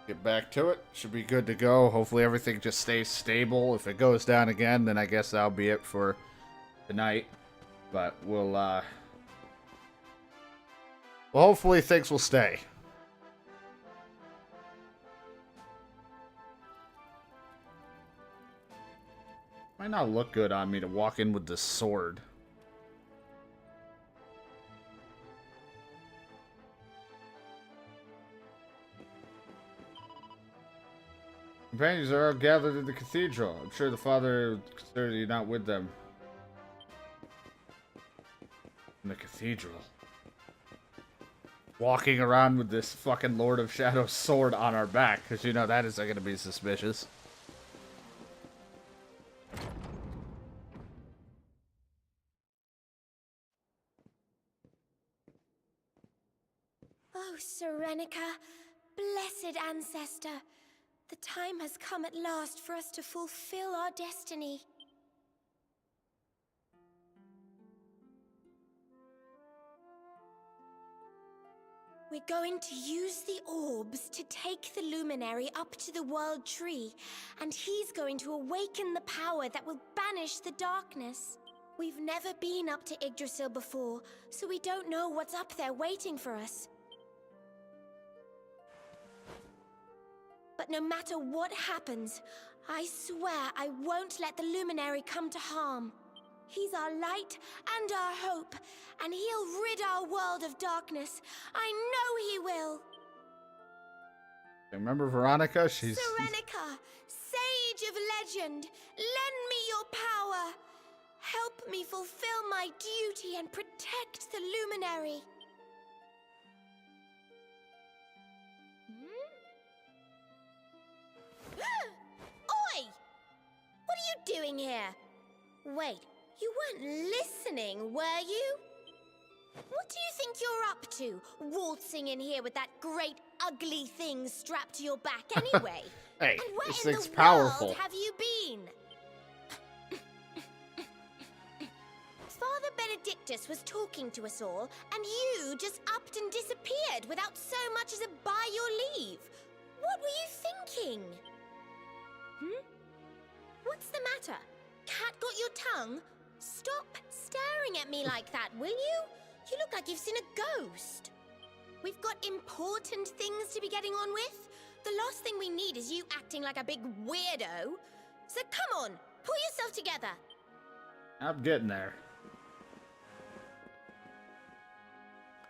get back to it. Should be good to go. Hopefully everything just stays stable. If it goes down again, then I guess that'll be it for tonight. But well, hopefully things will stay. Might not look good on me to walk in with this sword. Companions are all gathered in the cathedral. I'm sure the father considered you not with them. In the cathedral. Walking around with this fucking Lord of Shadows sword on our back, because you know that is going to be suspicious. Oh, Serenica, blessed ancestor. The time has come at last for us to fulfill our destiny. We're going to use the orbs to take the Luminary up to the World Tree, and he's going to awaken the power that will banish the darkness. We've never been up to Yggdrasil before, so we don't know what's up there waiting for us. But no matter what happens, I swear I won't let the Luminary come to harm. He's our light and our hope, and he'll rid our world of darkness. I know he will. Remember Veronica? She's... Serenica, sage of legend, lend me your power. Help me fulfill my duty and protect the Luminary. Oi! What are you doing here? Wait, you weren't listening, were you? What do you think you're up to, waltzing in here with that great ugly thing strapped to your back anyway? Hey, and where this in thing's the powerful. world have you been? Father Benedictus was talking to us all, and you just upped and disappeared without so much as a by your leave. What were you thinking? What's the matter? Cat got your tongue? Stop staring at me like that, will you? You look like you've seen a ghost. We've got important things to be getting on with. The last thing we need is you acting like a big weirdo. So come on, pull yourself together. I'm getting there.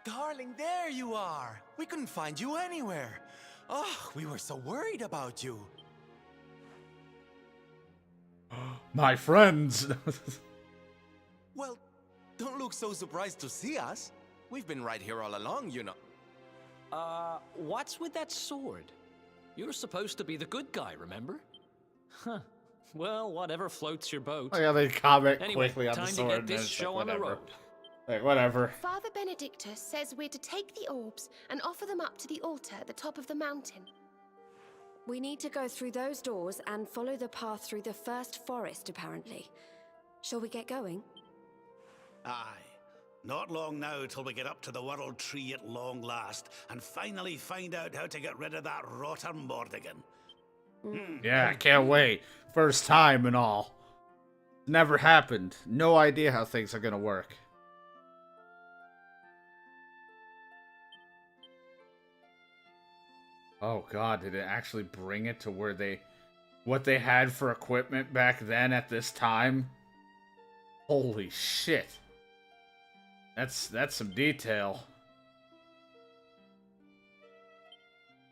Darling, there you are. We couldn't find you anywhere. Oh, we were so worried about you. My friends! Well, don't look so surprised to see us. We've been right here all along, you know. What's with that sword? You're supposed to be the good guy, remember? Huh. Well, whatever floats your boat. Oh yeah, they comment Anyway, quickly on the time sword. to get this it's show like, on the whatever. road. Like, whatever. Father Benedictus says we're to take the orbs and offer them up to the altar at the top of the mountain. We need to go through those doors and follow the path through the first forest, apparently. Shall we get going? Aye. Not long now till we get up to the World Tree at long last, and finally find out how to get rid of that rotter Mordigan. Yeah, I can't wait. First time and all. Never happened. No idea how things are gonna work. Oh god, did it actually bring it to where they... what they had for equipment back then at this time? Holy shit. That's some detail.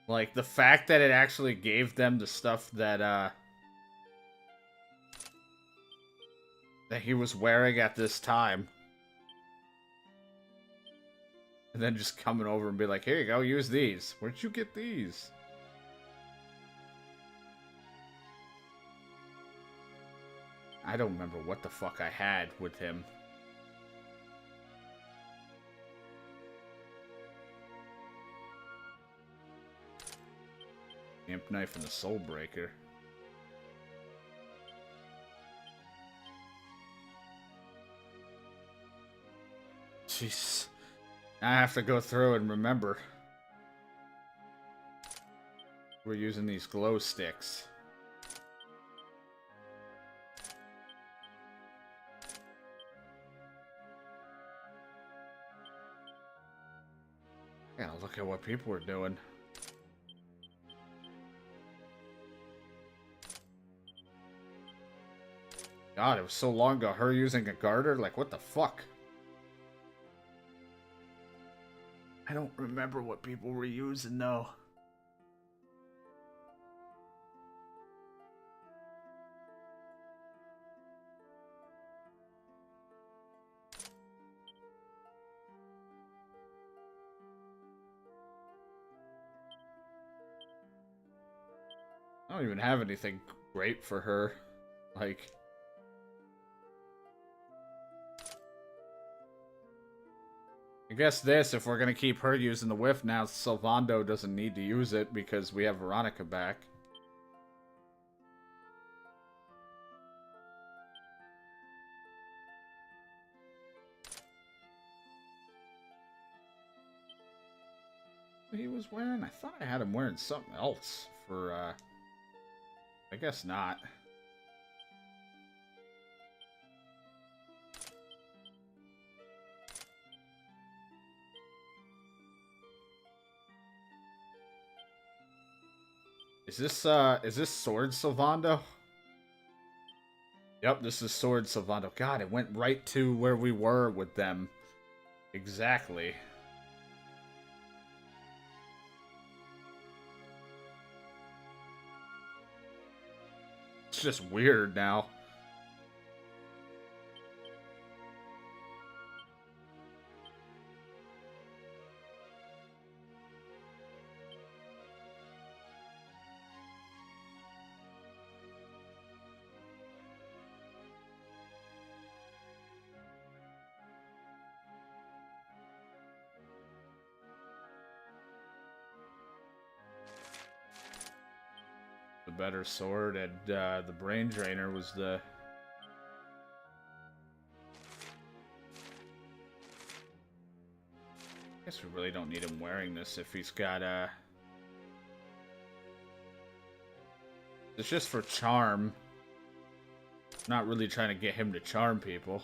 Like, the fact that it actually gave them the stuff that, that he was wearing at this time. And then just coming over and be like, here you go, use these. Where'd you get these? I don't remember what the fuck I had with him. Imp Knife and the Soul Breaker. Jeez. I have to go through and remember. We're using these glow sticks. Yeah, look at what people were doing. God, it was so long ago. Her using a garter? Like, what the fuck? I don't remember what people were using, though. I don't even have anything great for her. Like... I guess this, if we're gonna keep her using the whiff now, Sylvando doesn't need to use it because we have Veronica back. He was wearing? I thought I had him wearing something else for, I guess not. Is this Sword Sylvando? Yep, this is Sword Sylvando. God, it went right to where we were with them. Exactly. It's just weird now. The better sword, and the brain drainer was the... I guess we really don't need him wearing this if he's got it's just for charm. Not really trying to get him to charm people.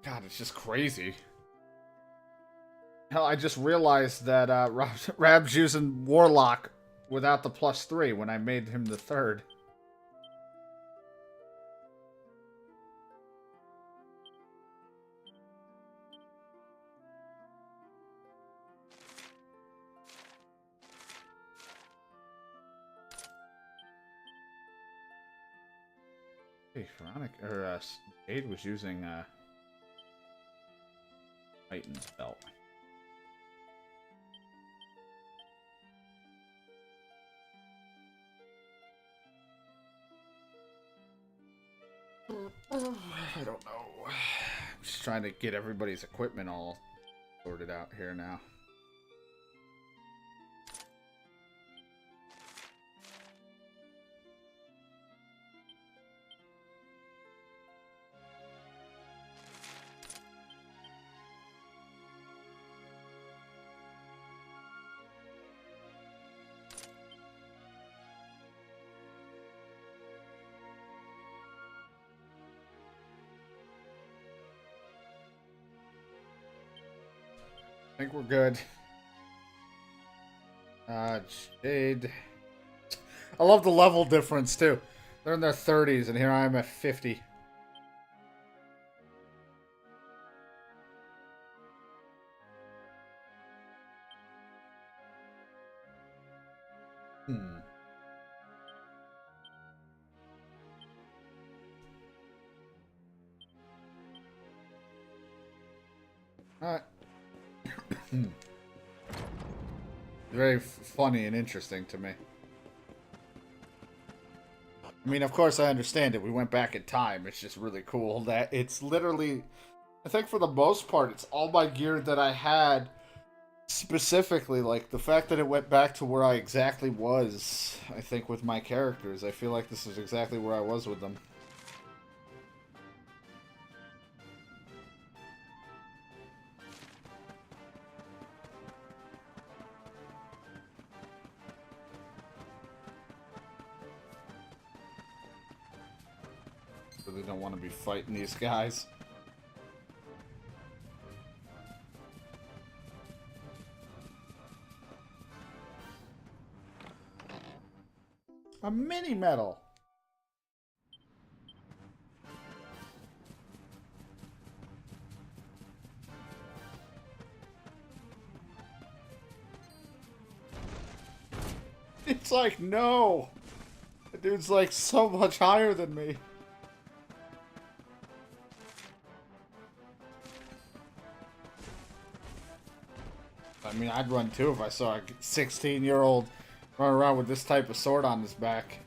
God, it's just crazy. Hell, I just realized that Rab's using Warlock without the +3 when I made him the 3rd. Hey, Veronica, or Jade was using Titan's belt. I don't know. I'm just trying to get everybody's equipment all sorted out here now. I think we're good. Jade. I love the level difference too. They're in their 30s and here I am at 50. Alright. Very funny and interesting to me. I mean, of course I understand it. We went back in time. It's just really cool that it's literally... I think for the most part, it's all my gear that I had Specifically, like, the fact that it went back to where I exactly was, I think, with my characters. I feel like this is exactly where I was with them. Really don't want to be fighting these guys. A mini medal. It's like, no. The dude's like so much higher than me. I mean, I'd run too if I saw a 16-year-old run around with this type of sword on his back.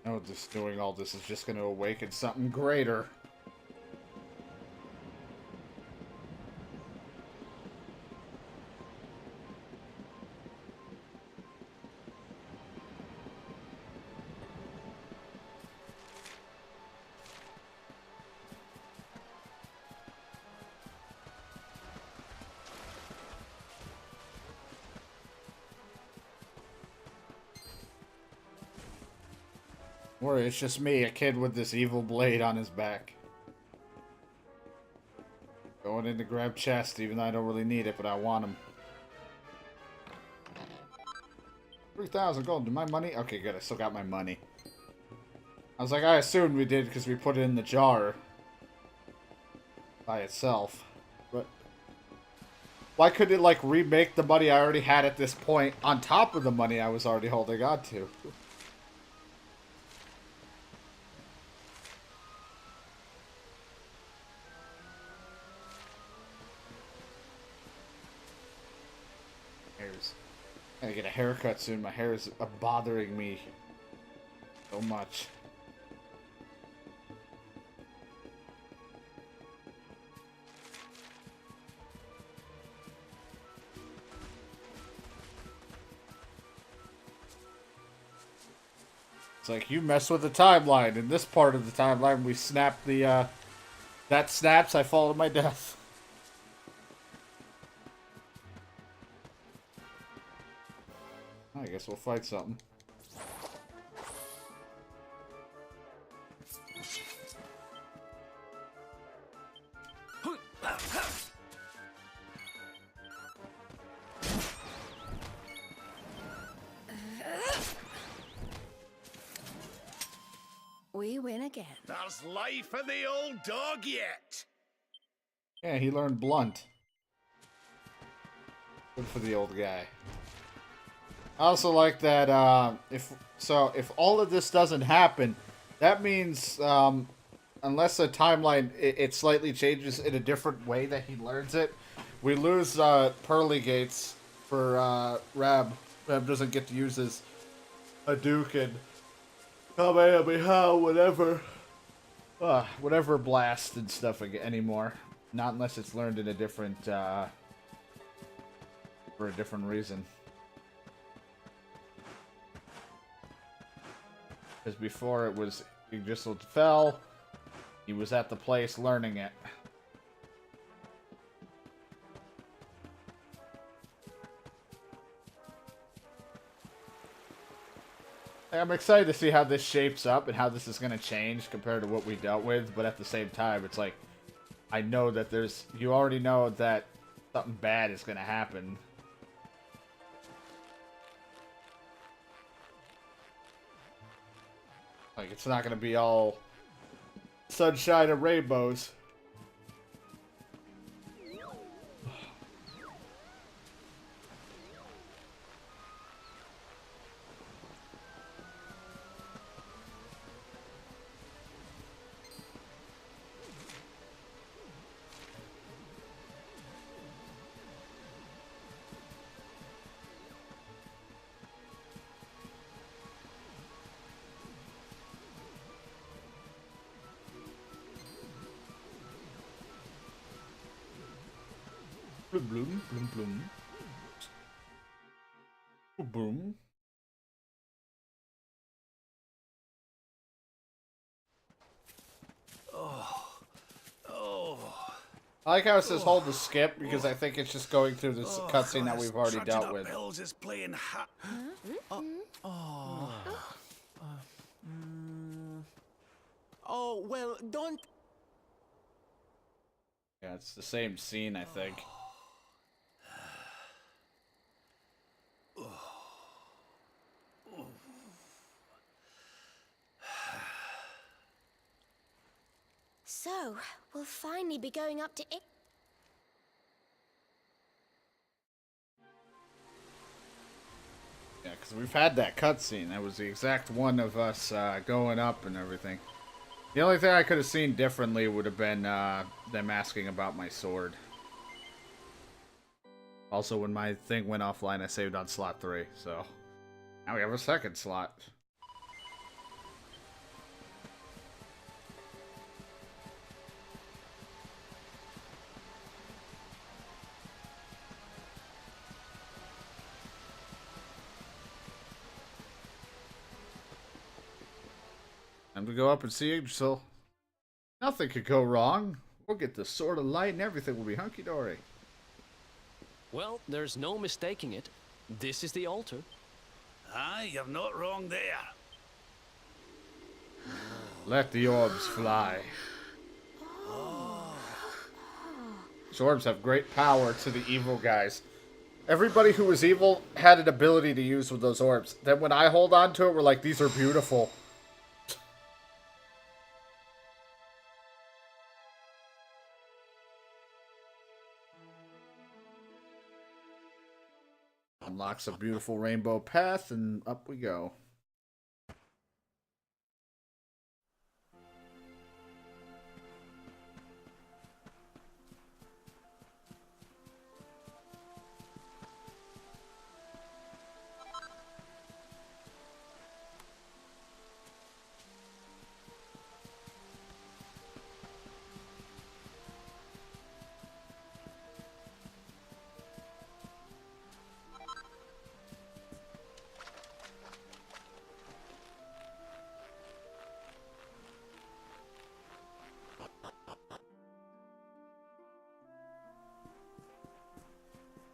Oh, just doing all this is just going to awaken something greater. Or it's just me, a kid with this evil blade on his back. Going in to grab chest, even though I don't really need it, but I want him. 3,000 gold. Did my money? Okay, good. I still got my money. I was like, I assumed we did because we put it in the jar by itself. But why couldn't it, like, remake the money I already had at this point on top of the money I was already holding on to? I gotta get a haircut soon. My hair is bothering me so much. It's like you mess with the timeline. In this part of the timeline, we snap the, that snaps, I fall to my death. I guess we'll fight something. We win again. There's life in the old dog yet. Yeah, he learned blunt. Good for the old guy. I also like that, if all of this doesn't happen, that means, unless the timeline, it slightly changes in a different way that he learns it, we lose, Pearly Gates for, Rab. Rab doesn't get to use his Hadouken, Kamehameha, whatever blast and stuff anymore. Not unless it's learned in a different, for a different reason. Because before it was, he just fell, he was at the place learning it. I'm excited to see how this shapes up and how this is going to change compared to what we dealt with, but at the same time, it's like, I know that you already know that something bad is going to happen. Like, it's not gonna be all sunshine and rainbows. Bloom, bloom, bloom, bloom. Boom. I like how it says hold to skip because I think it's just going through this cutscene that we've already dealt with. Bills is playing Oh, well, don't... Yeah, it's the same scene, I think. So, we'll finally be going up to it. Yeah, because we've had that cutscene. That was the exact one of us going up and everything. The only thing I could have seen differently would have been them asking about my sword. Also, when my thing went offline, I saved on slot 3, so now we have a second slot. Time to go up and see Yggdrasil. Nothing could go wrong. We'll get the Sword of Light and everything will be hunky-dory. Well, there's no mistaking it. This is the altar. Aye, you're not wrong there. Let the orbs fly. These orbs have great power to the evil guys. Everybody who was evil had an ability to use with those orbs. Then when I hold on to it, we're like, these are beautiful. Unlocks a beautiful rainbow path, and up we go.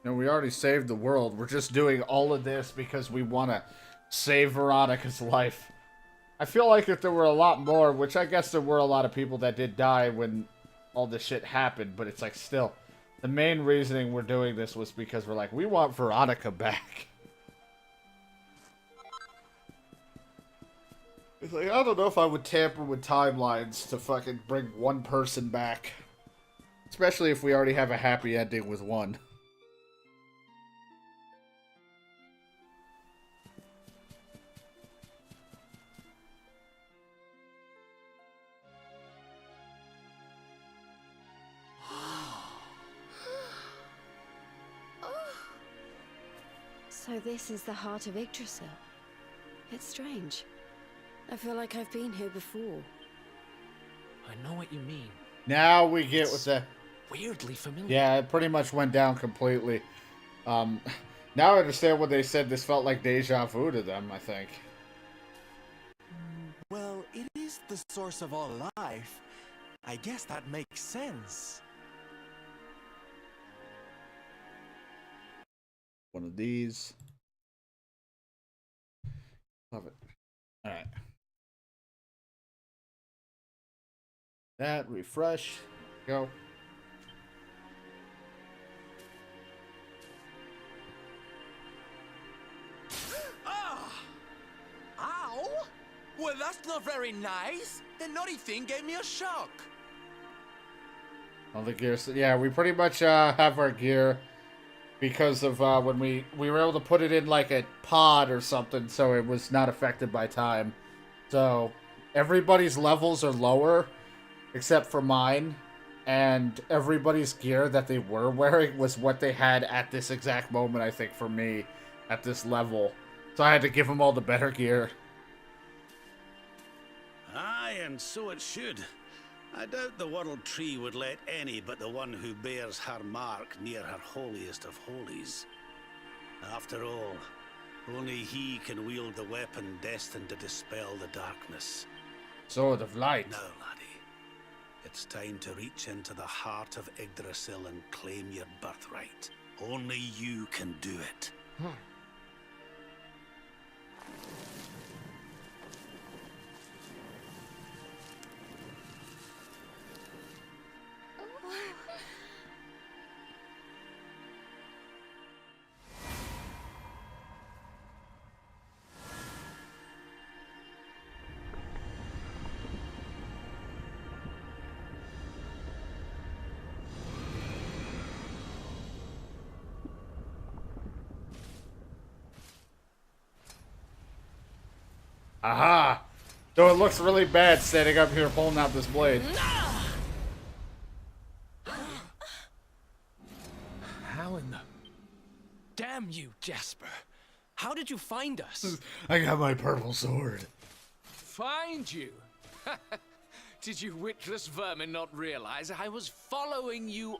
No, we already saved the world. We're just doing all of this because we want to save Veronica's life. I feel like if there were a lot more, which I guess there were a lot of people that did die when all this shit happened, but it's like still, the main reasoning we're doing this was because we're like, we want Veronica back. It's like, I don't know if I would tamper with timelines to fucking bring one person back. Especially if we already have a happy ending with one. So this is the heart of Yggdrasil. It's strange. I feel like I've been here before. I know what you mean. Now we get with the... Weirdly familiar. Yeah, it pretty much went down completely. Now I understand when they said this felt like deja vu to them, I think. Well, it is the source of all life. I guess that makes sense. One of these. Love it. Alright. That, refresh. Go. Ow! Well, that's not very nice. The naughty thing gave me a shock. All the gears. Yeah, we pretty much have our gear because of when we were able to put it in like a pod or something, so it was not affected by time. So everybody's levels are lower except for mine, and everybody's gear that they were wearing was what they had at this exact moment, I think, for me, at this level. So I had to give them all the better gear. Aye, and so it should. I doubt the World Tree would let any but the one who bears her mark near her holiest of holies. After all, only he can wield the weapon destined to dispel the darkness. Sword of Light. Now, laddie, it's time to reach into the heart of Yggdrasil and claim your birthright. Only you can do it. Aha! Though it looks really bad standing up here pulling out this blade. How in the... Damn you, Jasper. How did you find us? I got my purple sword. Find you? Did you witless vermin not realize I was following you?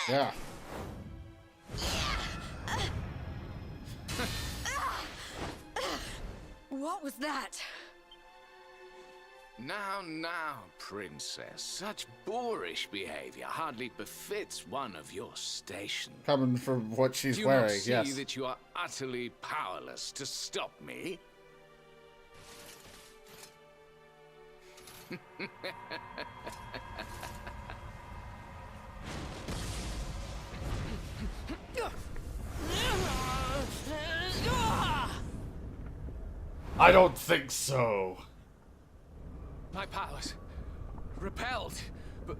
Yeah. What was that? Now, princess. Such boorish behavior hardly befits one of your station. Coming from what she's Do you wearing, not see yes. that you are utterly powerless to stop me? I don't think so. My powers repelled, but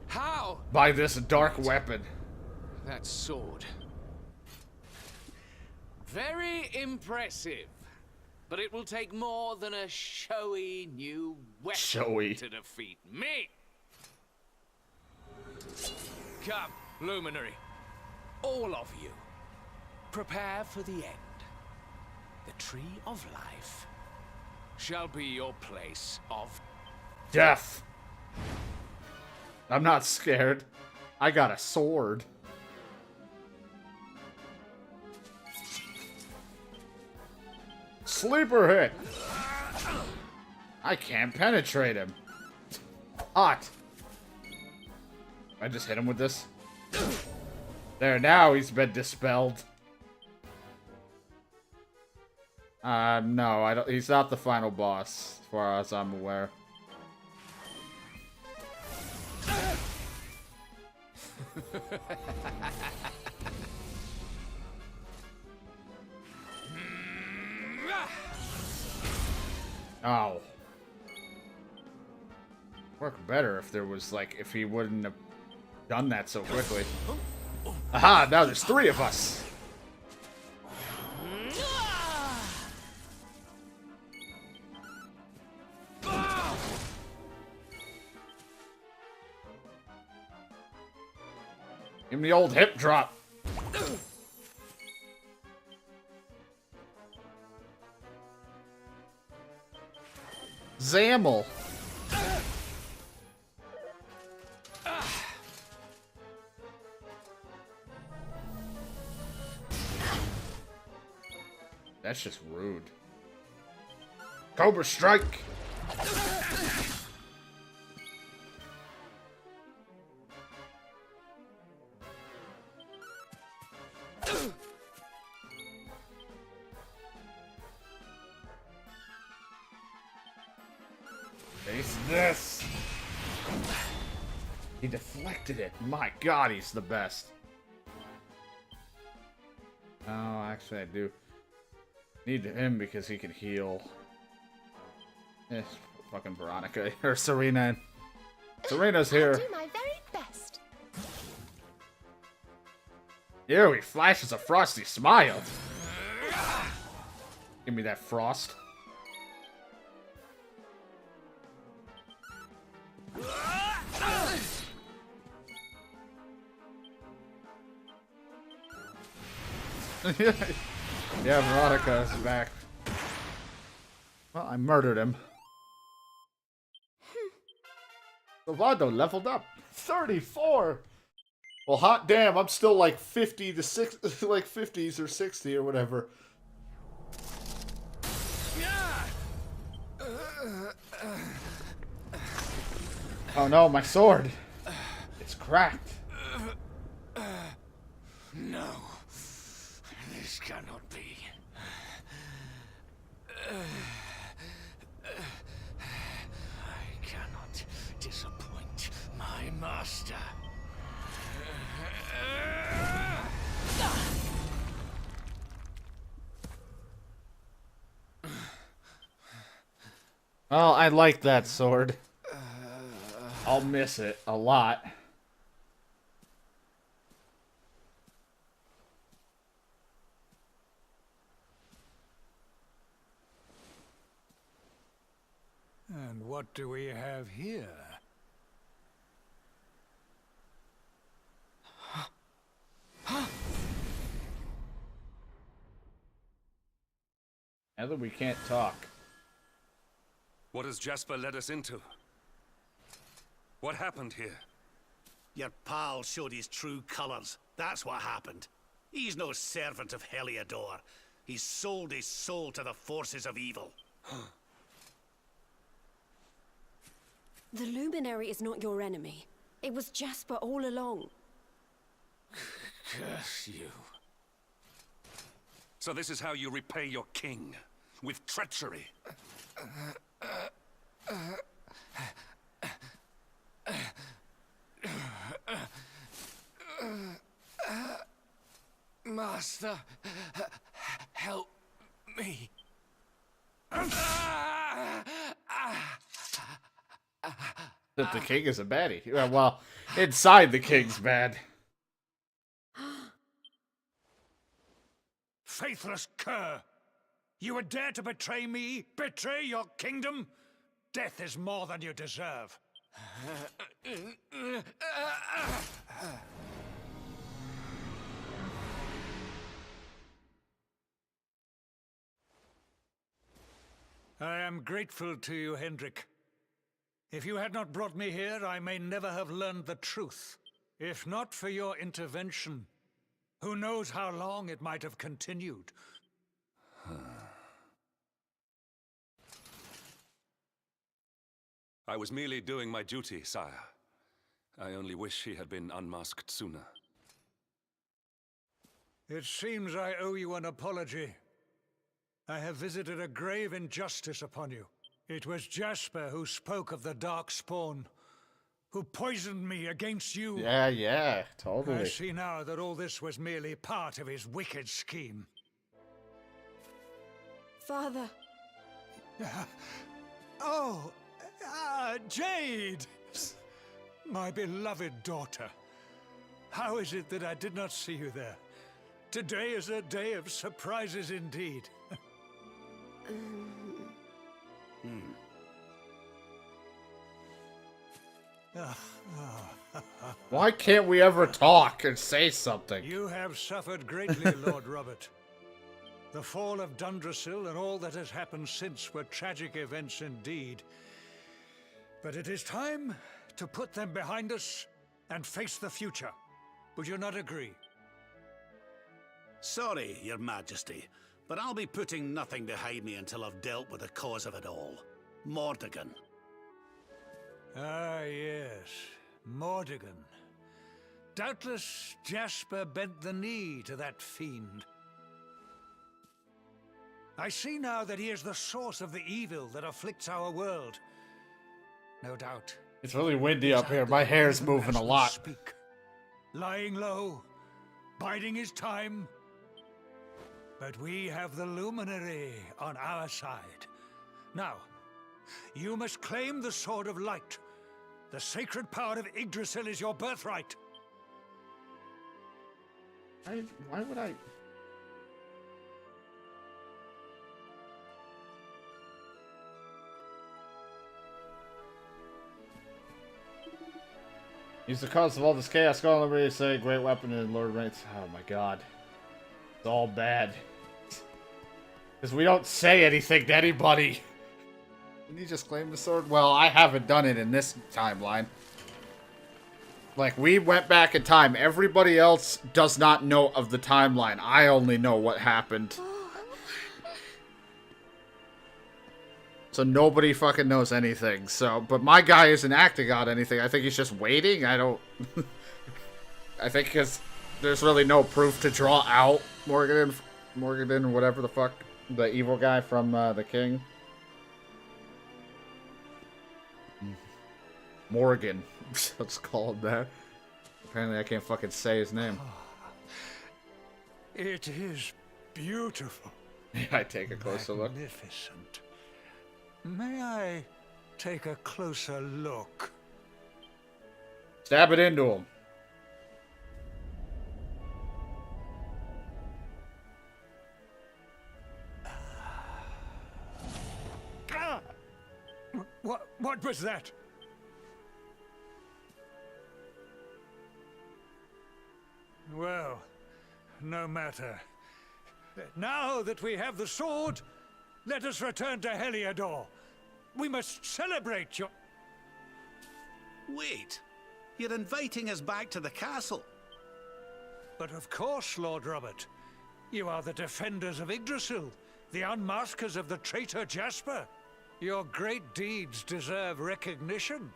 how? By this dark weapon. That sword. Very impressive. But it will take more than a showy new weapon Showy. to defeat me. Come, Luminary. All of you. Prepare for the end. The Tree of Life shall be your place of Death. I'm not scared. I got a sword. Sleeper hit. I can't penetrate him. Hot. I just hit him with this. There, now he's been dispelled. No, I don't. He's not the final boss, as far as I'm aware. Oh. Work better if there was, like, if he wouldn't have done that so quickly. Aha, now there's 3 of us. Give me the old hip drop. Zamel. That's just rude. Cobra Strike. Face this. He deflected it. My God, he's the best. Oh, actually, I do need him because he can heal. Yes, fucking Veronica or Serena. Serena's I'll here. do my very best. Ew, he flashes a frosty smile. Give me that frost. Yeah, Veronica is back. Well, I murdered him. Bravado leveled up. 34! Well, hot damn, I'm still like 50 to 6, like 50s or 60 or whatever. Oh no, my sword! It's cracked. No, this cannot be. I cannot disappoint my master. Well, I like that sword. I'll miss it a lot. And what do we have here? Now that we can't talk. What has Jasper led us into? What happened here? Your pal showed his true colors. That's what happened. He's no servant of Heliodor. He's sold his soul to the forces of evil. The Luminary is not your enemy. It was Jasper all along. Curse you. So this is how you repay your king? With treachery? Master, help me. That the king is a baddie. Well, inside the king's bad. Faithless cur! You would dare to betray me? Betray your kingdom? Death is more than you deserve. I am grateful to you, Hendrik. If you had not brought me here, I may never have learned the truth. If not for your intervention, who knows how long it might have continued. I was merely doing my duty, sire. I only wish he had been unmasked sooner. It seems I owe you an apology. I have visited a grave injustice upon you. It was Jasper who spoke of the Dark Spawn, who poisoned me against you. Yeah, totally. I see now that all this was merely part of his wicked scheme. Father. Oh, Jade! My beloved daughter. How is it that I did not see you there? Today is a day of surprises indeed. Why can't we ever talk and say something? You have suffered greatly, Lord Robert. The fall of Dundrasil and all that has happened since were tragic events indeed. But it is time to put them behind us and face the future. Would you not agree? Sorry, Your Majesty, but I'll be putting nothing behind me until I've dealt with the cause of it all. Mordegon. Ah, yes. Mordegon. Doubtless Jasper bent the knee to that fiend. I see now that he is the source of the evil that afflicts our world. No doubt. It's really windy up here. My hair's moving a lot. Speak. Lying low, biding his time. But we have the Luminary on our side. Now, you must claim the Sword of Light. The sacred power of Yggdrasil is your birthright. Why would I? Use the cause of all this chaos. Go on liberty, say great weapon and Lord Reigns. Oh my god. It's all bad. Because we don't say anything to anybody. Didn't he just claim the sword? Well, I haven't done it in this timeline. Like, we went back in time. Everybody else does not know of the timeline. I only know what happened. So nobody fucking knows anything. So, but my guy isn't acting out anything. I think he's just waiting. I don't... I think because there's really no proof to draw out Morgan, whatever the fuck. The evil guy from The King. Morgan. Let's call him that. Apparently I can't fucking say his name. It is beautiful. I take a closer look. Magnificent. May I take a closer look? Stab it into him. Ah! What was that? Well, no matter. Now that we have the sword, let us return to Heliodor. We must celebrate your... Wait. You're inviting us back to the castle. But of course, Lord Robert. You are the defenders of Yggdrasil, the unmaskers of the traitor Jasper. Your great deeds deserve recognition.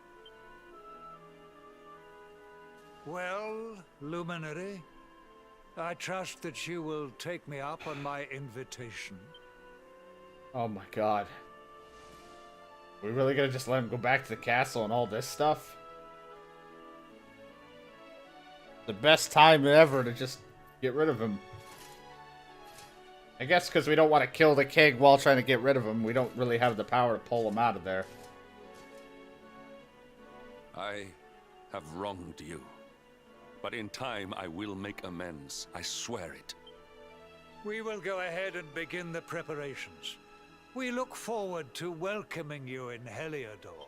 Well, Luminary, I trust that you will take me up on my invitation. Oh my god. We really gonna just let him go back to the castle and all this stuff? The best time ever to just get rid of him. I guess because we don't want to kill the king while trying to get rid of him. We don't really have the power to pull him out of there. I have wronged you. But in time, I will make amends. I swear it. We will go ahead and begin the preparations. We look forward to welcoming you in Heliodor.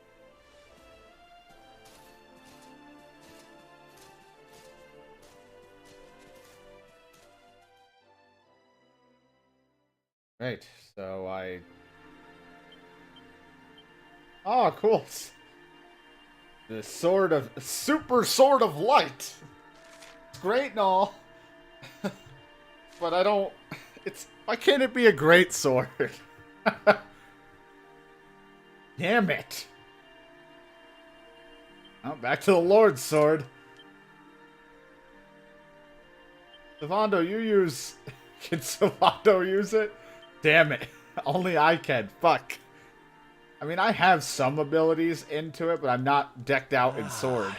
Right, so I... Oh, cool. The sword of... Super sword of light! It's great and all. But I don't... It's... Why can't it be a great sword? Damn it. Oh, back to the Lord's sword. Savando, you use... Can Savando use it? Damn it. Only I can. Fuck. I mean, I have some abilities into it, but I'm not decked out in sword.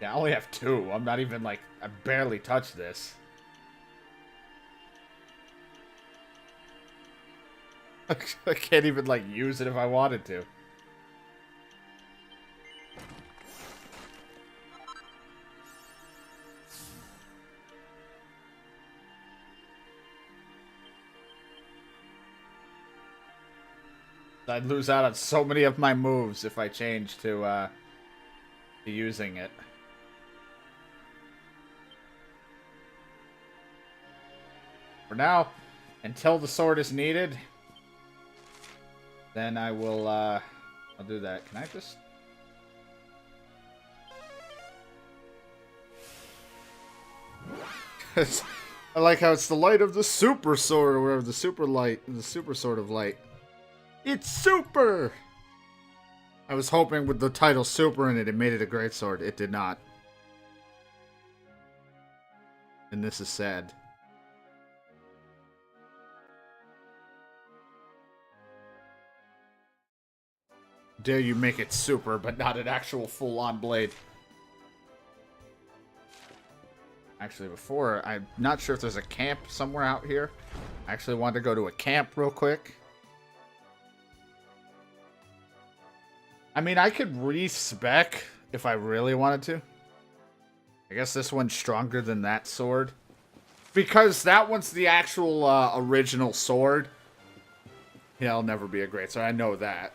Yeah, I only have 2. I'm not even, like... I barely touched this. I can't even, like, use it if I wanted to. I'd lose out on so many of my moves if I changed to using it. For now, until the sword is needed, then I will, I'll do that. Can I just... I like how it's the light of the super sword, or whatever, the super light, the super sword of light. It's super! I was hoping with the title super in it, it made it a great sword. It did not. And this is sad. Dare you make it super, but not an actual full-on blade. Actually, before, I'm not sure if there's a camp somewhere out here. I actually wanted to go to a camp real quick. I mean, I could respec if I really wanted to. I guess this one's stronger than that sword. Because that one's the actual original sword. Yeah, it'll never be a great sword. I know that.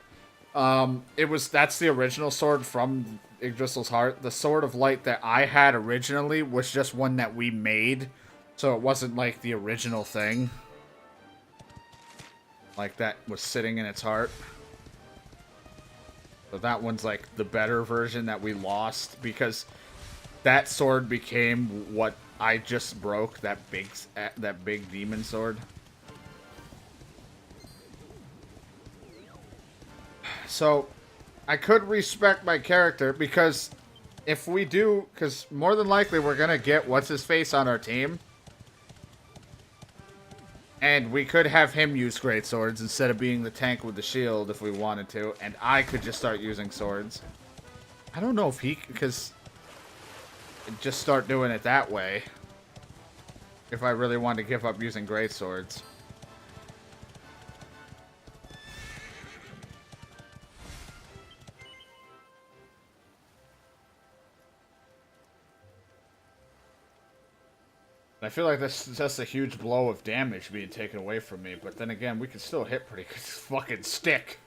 That's the original sword from Yggdrasil's Heart. The Sword of Light that I had originally was just one that we made. So it wasn't like the original thing. Like that was sitting in its heart. So that one's like the better version that we lost because that sword became what I just broke, that big demon sword. So I could respect my character because if we do, because more than likely we're gonna get what's his face on our team. And we could have him use great swords instead of being the tank with the shield if we wanted to. And I could just start using swords. I don't know if he... because... just start doing it that way. If I really wanted to give up using great swords. I feel like that's just a huge blow of damage being taken away from me, but then again, we can still hit pretty good. Fucking stick.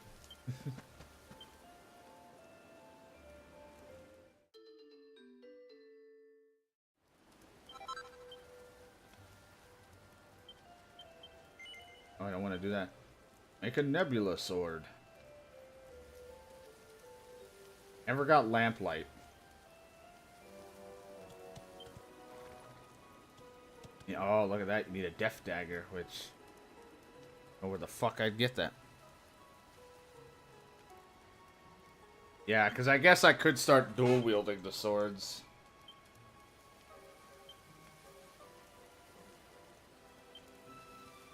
Oh, I don't want to do that. Make a nebula sword. Never got lamplight. Yeah, oh, look at that. You need a death dagger, which... I don't know where the fuck I'd get that. Yeah, because I guess I could start dual-wielding the swords.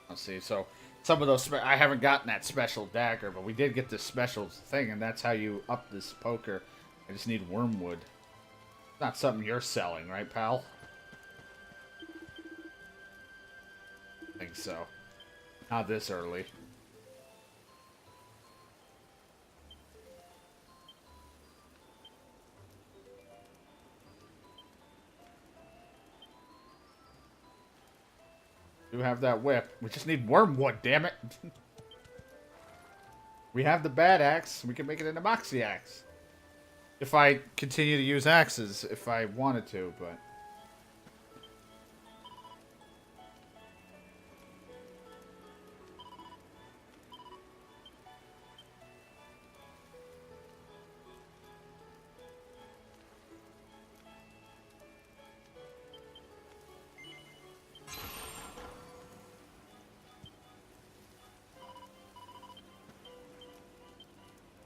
Let's see, so... some of those... I haven't gotten that special dagger, but we did get this special thing, and that's how you up this poker. I just need wormwood. Not something you're selling, right, pal? I think so. Not this early. Do have that whip. We just need wormwood, damn it. We have the bad axe. We can make it an moxie axe. If I continue to use axes, if I wanted to, but...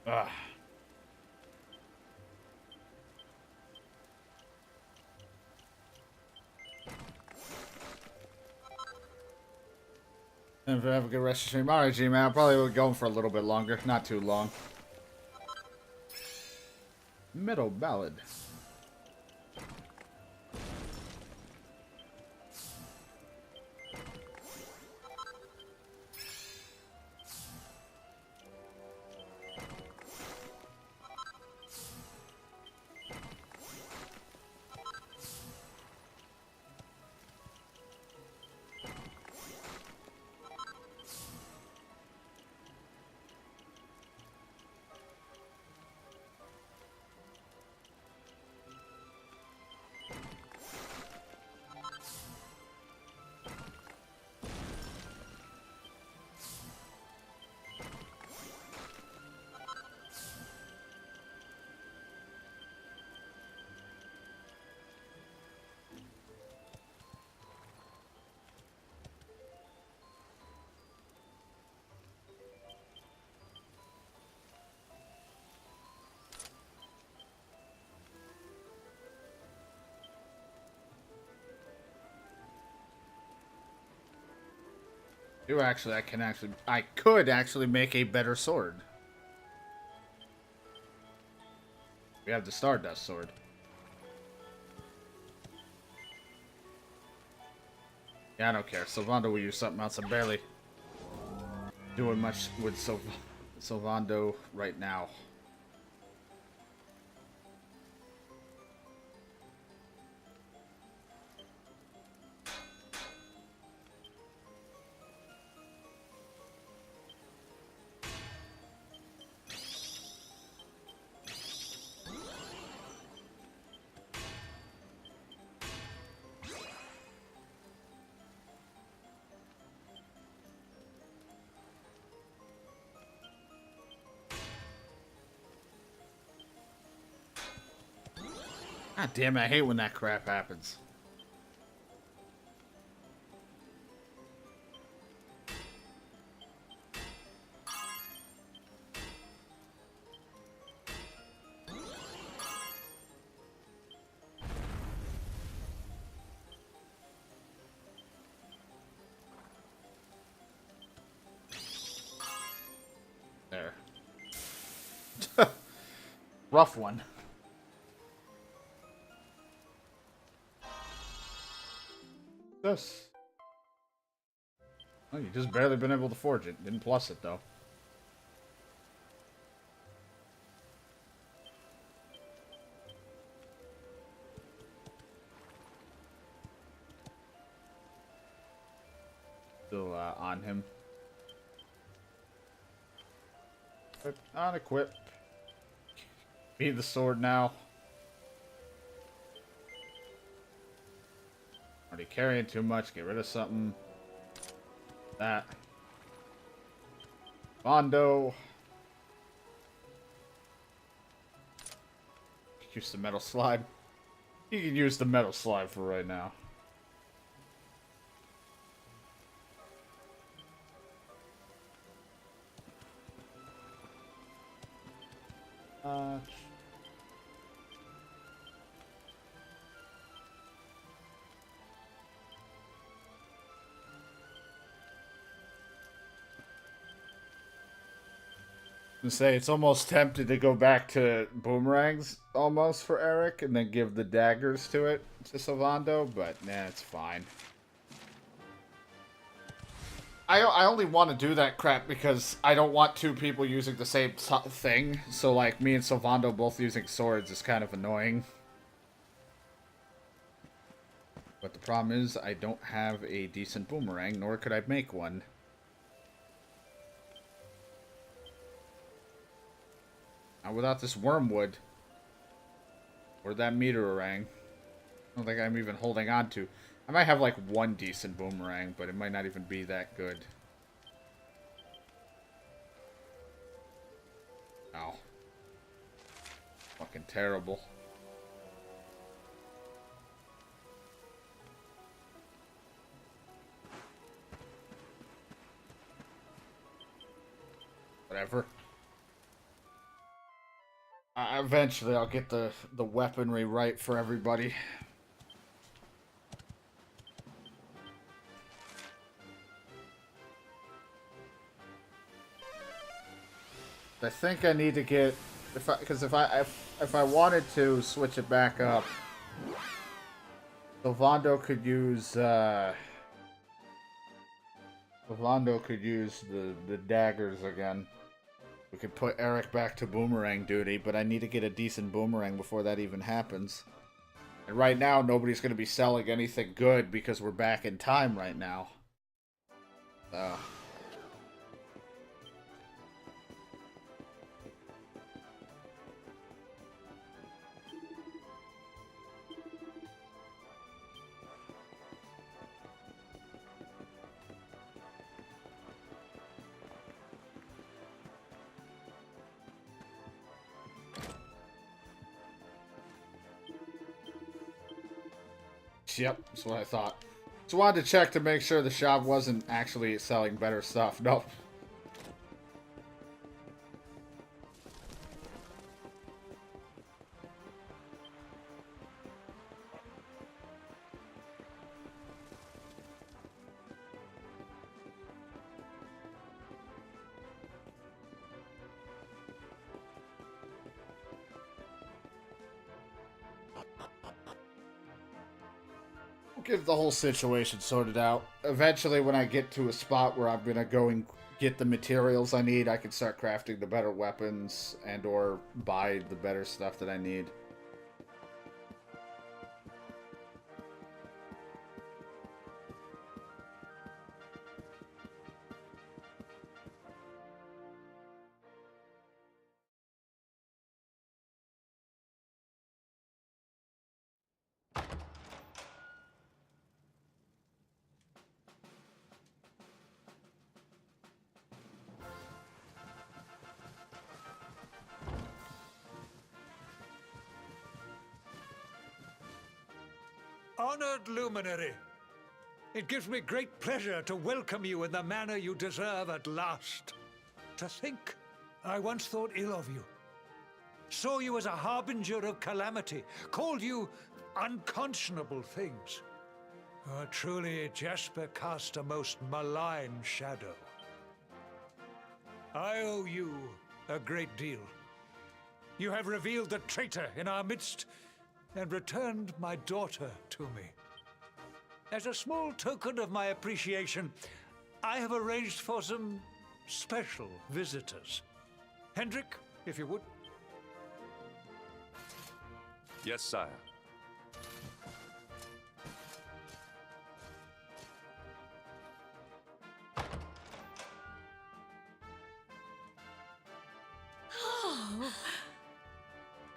Ugh. And if I have a good rest of stream, alright, G-Man, I'll probably be going for a little bit longer, not too long. Meadow Ballad. I could actually make a better sword. We have the Stardust sword. Yeah, I don't care. Sylvando will use something else. I'm barely doing much with Sylvando right now. God damn it, I hate when that crap happens. There. Rough one. This. Oh, you just barely been able to forge it. Didn't plus it, though. Still on him. Unequip. Be the sword now. Already carrying too much. Get rid of something. That. Bondo. Use the metal slide. You can use the metal slide for right now. Say it's almost tempted to go back to boomerangs almost for Eric and then give the daggers to it to Sylvando, but nah, it's fine. I only want to do that crap because I don't want two people using the same thing, so like me and Sylvando both using swords is kind of annoying. But the problem is I don't have a decent boomerang, nor could I make one. Now, without this wormwood, or that meteorang, I don't think I'm even holding on to. I might have like one decent boomerang, but it might not even be that good. Oh. Fucking terrible. Whatever. Eventually, I'll get the weaponry right for everybody. I think I need to get because if I wanted to switch it back up, Sylvando could use the daggers again. We could put Eric back to boomerang duty, but I need to get a decent boomerang before that even happens. And right now, nobody's going to be selling anything good because we're back in time right now. Yep, that's what I thought. Just wanted to check to make sure the shop wasn't actually selling better stuff. No. Get the whole situation sorted out. Eventually, when I get to a spot where I'm gonna go and get the materials I need, I can start crafting the better weapons and or buy the better stuff that I need. Honored Luminary, it gives me great pleasure to welcome you in the manner you deserve at last. To think, I once thought ill of you. Saw you as a harbinger of calamity, called you unconscionable things. Oh, truly, Jasper cast a most malign shadow. I owe you a great deal. You have revealed the traitor in our midst and returned my daughter to me. As a small token of my appreciation, I have arranged for some special visitors. Hendrik, if you would. Yes, sire.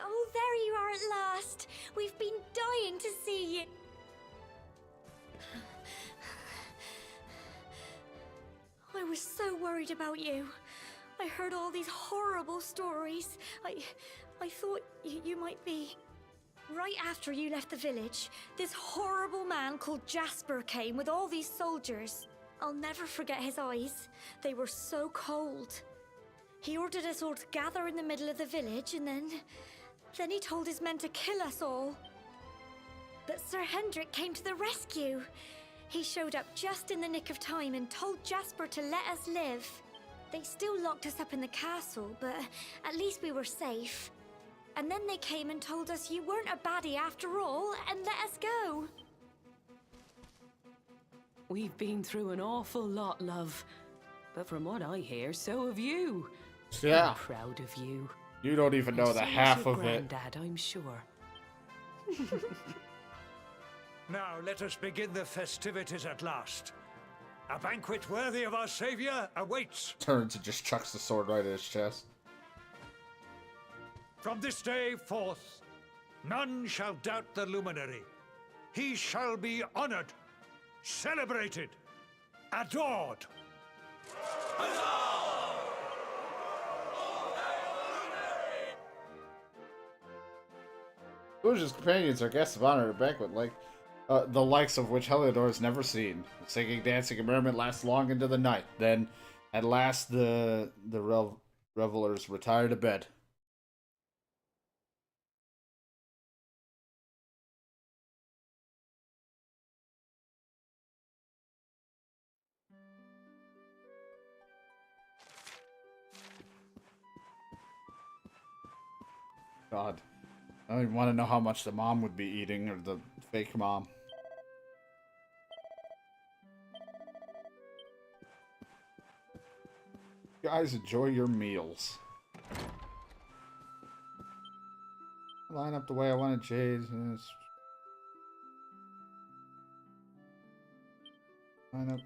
Oh, there you are at last. We've been dying to see you. I was so worried about you. I heard all these horrible stories. I thought you might be... Right after you left the village, this horrible man called Jasper came with all these soldiers. I'll never forget his eyes. They were so cold. He ordered us all to gather in the middle of the village, and then he told his men to kill us all. But Sir Hendrik came to the rescue. He showed up just in the nick of time and told Jasper to let us live. They still locked us up in the castle, but at least we were safe. And then they came and told us you weren't a baddie after all, and let us go. We've been through an awful lot, love. But from what I hear, so have you. Yeah. I'm proud of you. You don't even know And the so is half your of it. Granddad, I'm sure. Now let us begin the festivities at last. A banquet worthy of our savior awaits. Turns and just chucks the sword right at his chest. From this day forth, none shall doubt the Luminary. He shall be honored, celebrated, adored. Lucia's companions are guests of honor at a banquet like the likes of which Heliodor has never seen. The singing, dancing, and merriment lasts long into the night. Then, at last, the revelers retire to bed. God. I don't even want to know how much the mom would be eating, or the fake mom. Guys, enjoy your meals. Line up the way I wanted, Jade. Line up.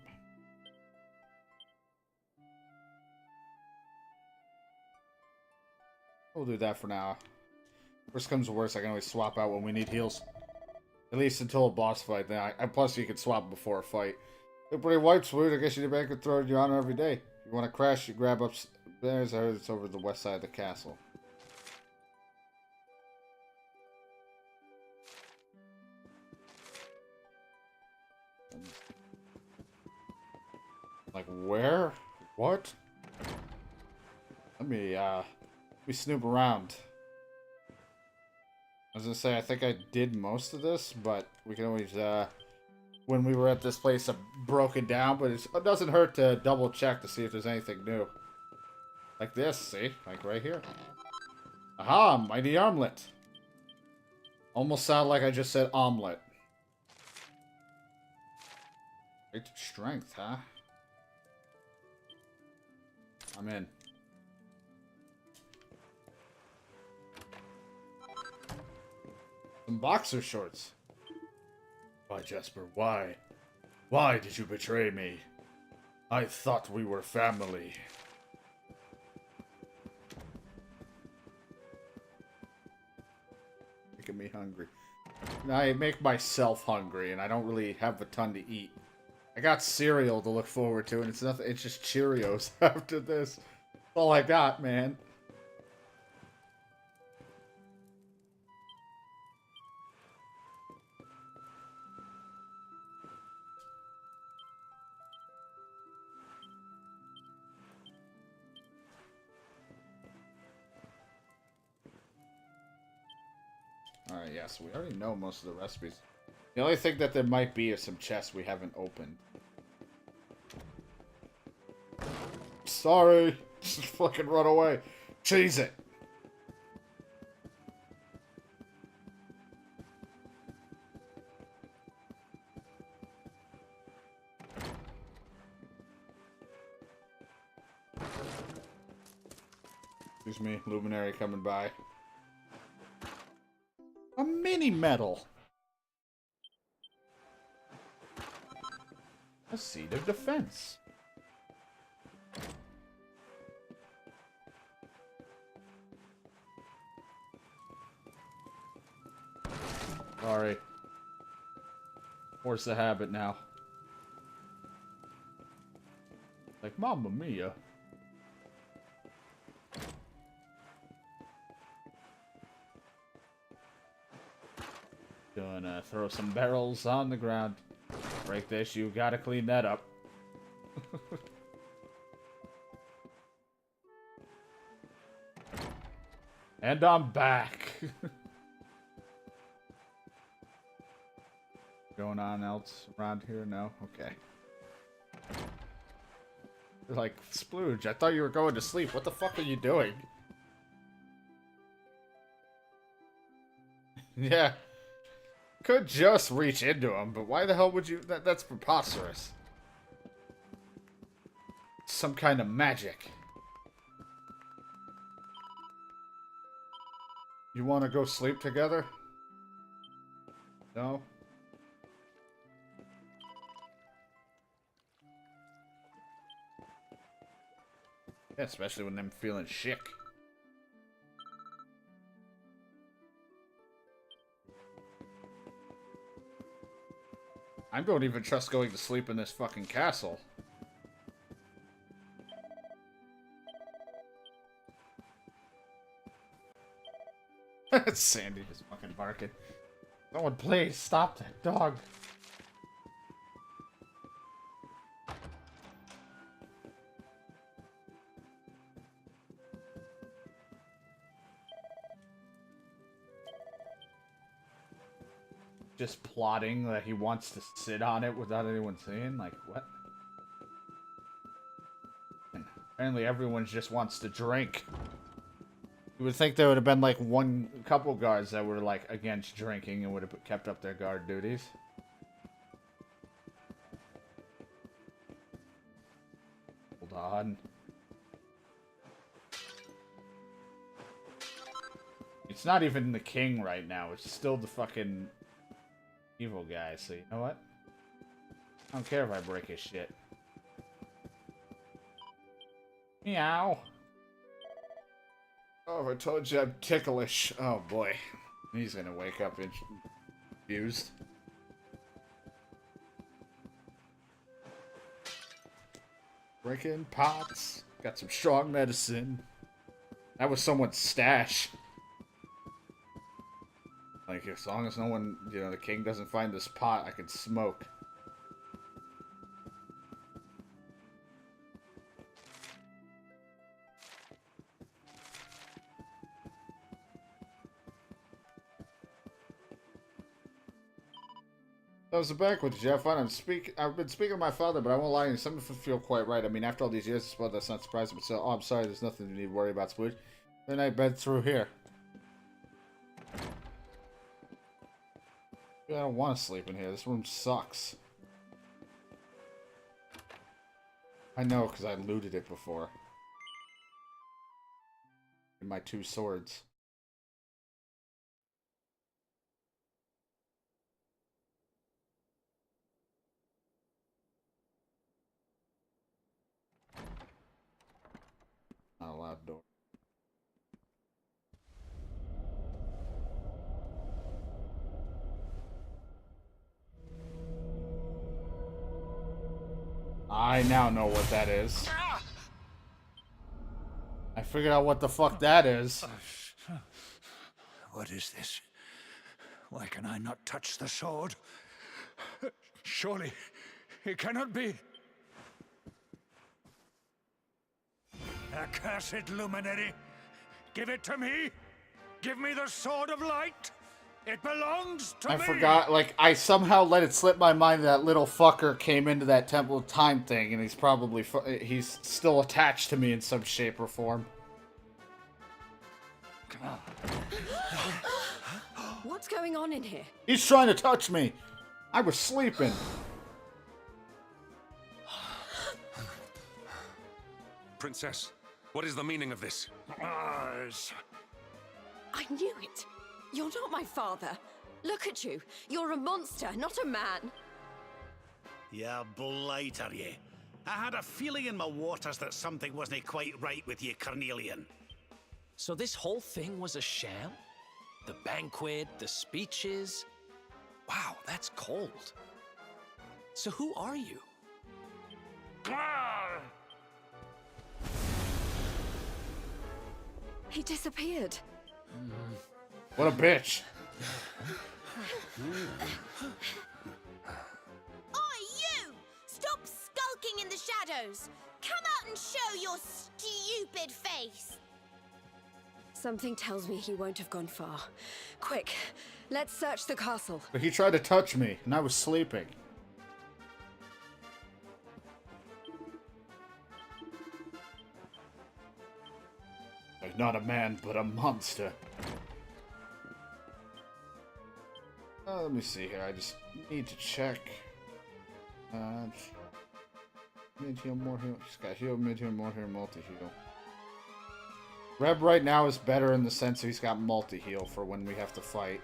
We'll do that for now. Worst comes to worst, I can always swap out when we need heals. At least until a boss fight. Then plus, you can swap before a fight. They're pretty white, sweet. I guess you back and throw it your honor every day. If you want to crash, you grab upstairs. I heard it's over the west side of the castle. Like where? What? Let me snoop around. I was gonna say, I think I did most of this, but we can always, when we were at this place, I broke it down, but it doesn't hurt to double check to see if there's anything new. Like this, see? Like right here. Aha! Mighty armlet! Almost sound like I just said omelet. Great strength, huh? I'm in. Some boxer shorts. Why, Jasper, why? Why did you betray me? I thought we were family. Making me hungry. I make myself hungry, and I don't really have a ton to eat. I got cereal to look forward to, and it's nothing. It's just Cheerios after this. That's all I got, man. Alright, yes, we already know most of the recipes. The only thing that there might be is some chests we haven't opened. Sorry! Just fucking run away. Cheese it! Excuse me, Luminary coming by. A mini medal! A seat of defense. Sorry. Force the habit now. Like, Mamma Mia. Gonna throw some barrels on the ground. Break this, you gotta clean that up. And I'm back. Going on else around here? No? Okay. They're like, Splooge, I thought you were going to sleep. What the fuck are you doing? Yeah. Could just reach into him, but why the hell would you? That's preposterous. Some kind of magic. You want to go sleep together? No? Yeah, especially when I'm feeling sick. I don't even trust going to sleep in this fucking castle. Sandy just fucking barking. Someone please stop that dog. Just plotting that he wants to sit on it without anyone seeing? Like, what? And apparently everyone just wants to drink. You would think there would have been like couple guards that were like against drinking and would have kept up their guard duties. Hold on. It's not even the king right now. It's still the fucking evil guy, so you know what? I don't care if I break his shit. Meow. Oh, I told you I'm ticklish. Oh boy. He's gonna wake up confused. Breaking pots. Got some strong medicine. That was someone's stash. Like, as long as no one, you know, the king doesn't find this pot, I can smoke. That was a banquet. Did you have fun? I've been speaking to my father, but I won't lie to you. Something doesn't feel quite right. I mean, after all these years, I suppose that's not surprising. But still, oh, I'm sorry. There's nothing you need to worry about, Splooge. Then I bed through here. I don't want to sleep in here. This room sucks. I know, because I looted it before. And my 2 swords. Not a loud door. I now know what that is. I figured out what the fuck that is. What is this? Why can I not touch the sword? Surely, it cannot be. Accursed Luminary! Give it to me! Give me the Sword of Light! It belongs to I me! forgot, like, I somehow let it slip my mind that little fucker came into that Temple of Time thing, and he's probably, he's still attached to me in some shape or form. What's going on in here? He's trying to touch me! I was sleeping! Princess, what is the meaning of this? Eyes. I knew it. You're not my father. Look at you. You're a monster, not a man. Yeah, blight are ye? I had a feeling in my waters that something wasn't quite right with you, Carnelian. So this whole thing was a sham? The banquet, the speeches? Wow, that's cold. So who are you? He disappeared. What a bitch. Oi, you! Stop skulking in the shadows! Come out and show your stupid face! Something tells me he won't have gone far. Quick, let's search the castle. But he tried to touch me, and I was sleeping. Like, not a man, but a monster. Let me see here. I just need to check. Mid heal, more heal. She's got heal, mid heal, more heal, multi heal. Reb right now is better in the sense that he's got multi heal for when we have to fight.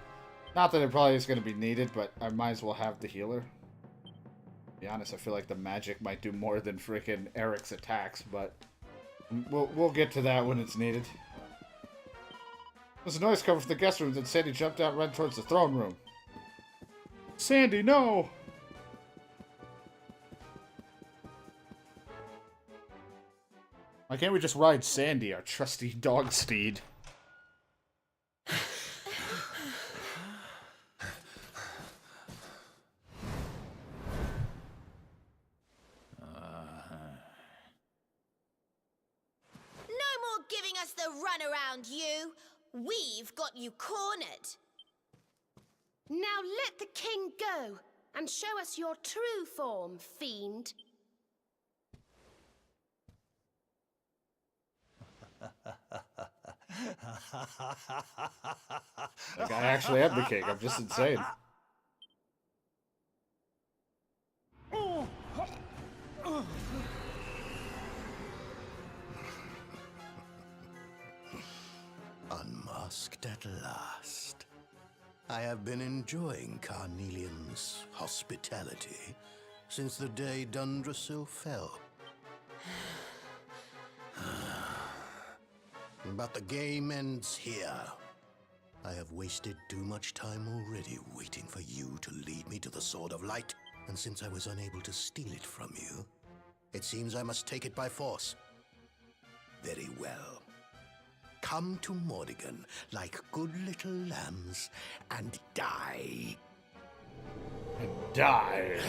Not that it probably is going to be needed, but I might as well have the healer. To be honest, I feel like the magic might do more than freaking Eric's attacks, but we'll get to that when it's needed. There's a noise coming from the guest room, and Sandy jumped out and ran towards the throne room. Sandy, no! Why can't we just ride Sandy, our trusty dog steed? No more giving us the runaround, you! We've got you cornered! Now let the king go and show us your true form, fiend. Like, I actually am the king. I'm just insane. Unmasked at last. I have been enjoying Carnelian's hospitality since the day Dundrasil fell. But the game ends here. I have wasted too much time already waiting for you to lead me to the Sword of Light, and since I was unable to steal it from you, it seems I must take it by force. Very well. Come to Mordigan like good little lambs and die. And die.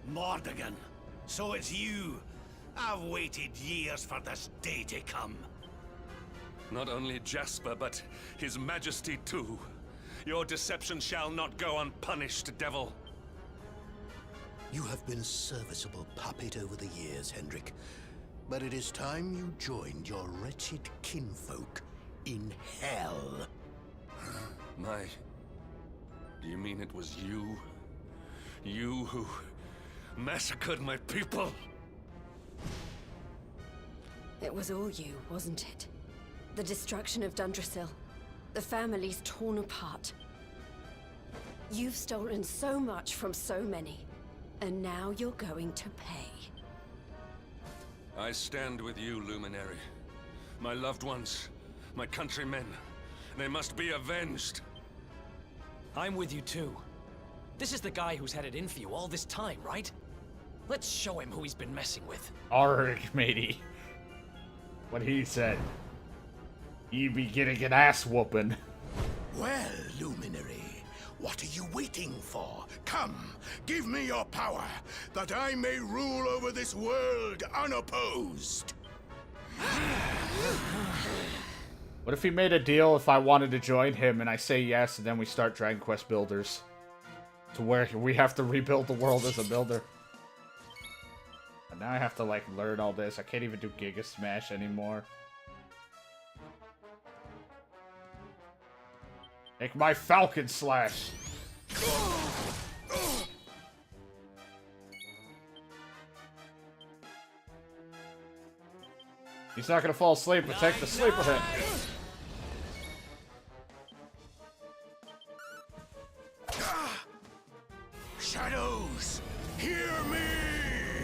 Mordigan, so it's you. I've waited years for this day to come. Not only Jasper, but His Majesty too. Your deception shall not go unpunished, devil. You have been a serviceable puppet over the years, Hendrik. But it is time you joined your wretched kinfolk in hell. My... Do you mean it was you? You who massacred my people? It was all you, wasn't it? The destruction of Dundrasil. The families torn apart. You've stolen so much from so many, and now you're going to pay. I stand with you, Luminary. My loved ones, my countrymen, they must be avenged. I'm with you too. This is the guy who's had it in for you all this time, right? Let's show him who he's been messing with. Arg, matey. What he said. You be getting an ass whooping. Well, Luminary, What are you waiting for? Come, give me your power, that I may rule over this world unopposed. What if he made a deal if I wanted to join him and I say yes, and then we start Dragon Quest Builders? To where we have to rebuild the world as a builder. And now I have to, like, learn all this. I can't even do Giga Smash anymore. Make my Falcon Slash! He's not gonna fall asleep, but take the sleeper hit. Shadows, hear me!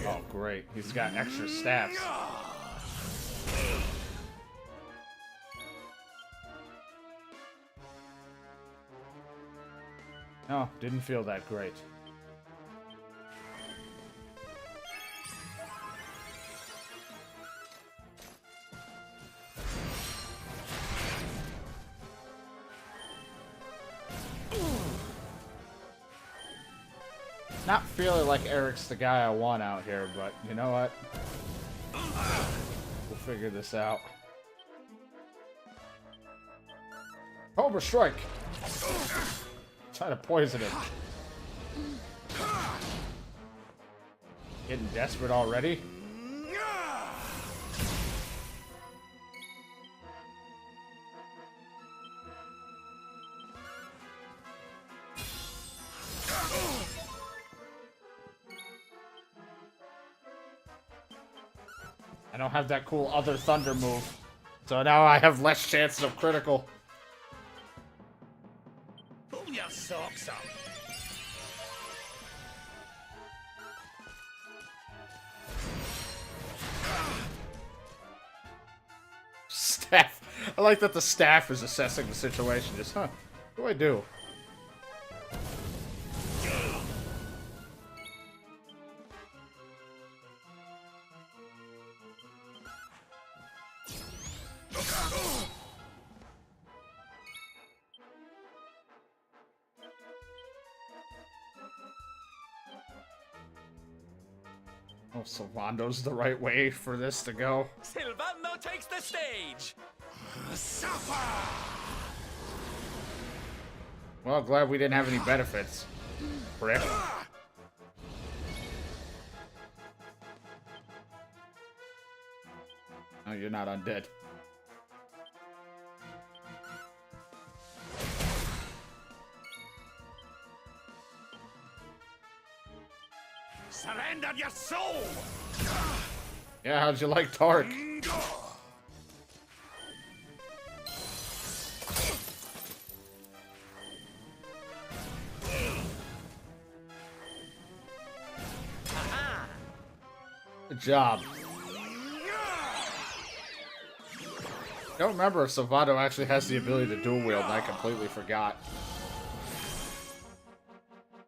Oh, great. He's got extra stats. Oh, didn't feel that great. Not feeling like Eric's the guy I want out here, but you know what? We'll figure this out. Cobra Strike! Try to poison him. Getting desperate already? I don't have that cool other thunder move. So now I have less chances of critical. Pull your socks up. Staff. I like that the staff is assessing the situation. Just, huh, what do I do? Oh, Sylvando's the right way for this to go. Sylvando takes the stage! Well, glad we didn't have any benefits. Prick. Oh, you're not undead. Surrender your soul! Yeah, how'd you like Tark? Good job. I don't remember if Sylvando actually has the ability to dual wield, and I completely forgot.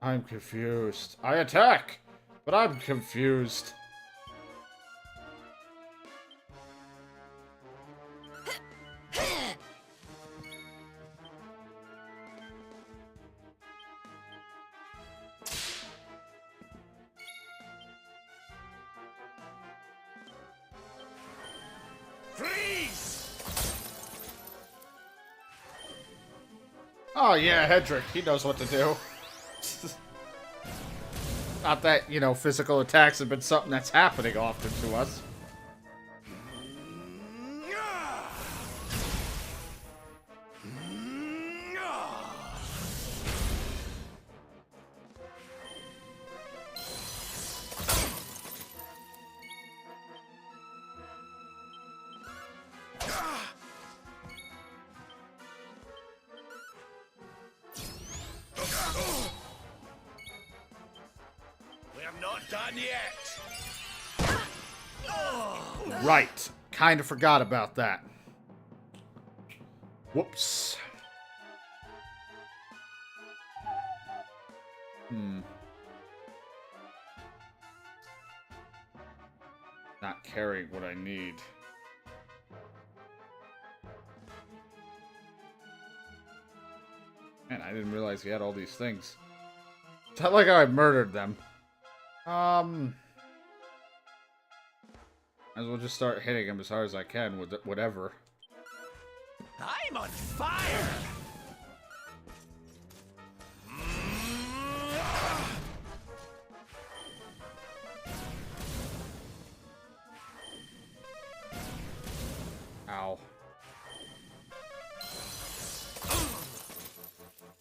I'm confused. I attack, but I'm confused. Oh yeah, Hedrick, he knows what to do. Not that, you know, physical attacks have been something that's happening often to us. Done yet. Right. Kind of forgot about that. Whoops. Not carrying what I need. Man, I didn't realize he had all these things. It's not like I murdered them. Might as well just start hitting him as hard as I can with whatever. I'm on fire! Ow.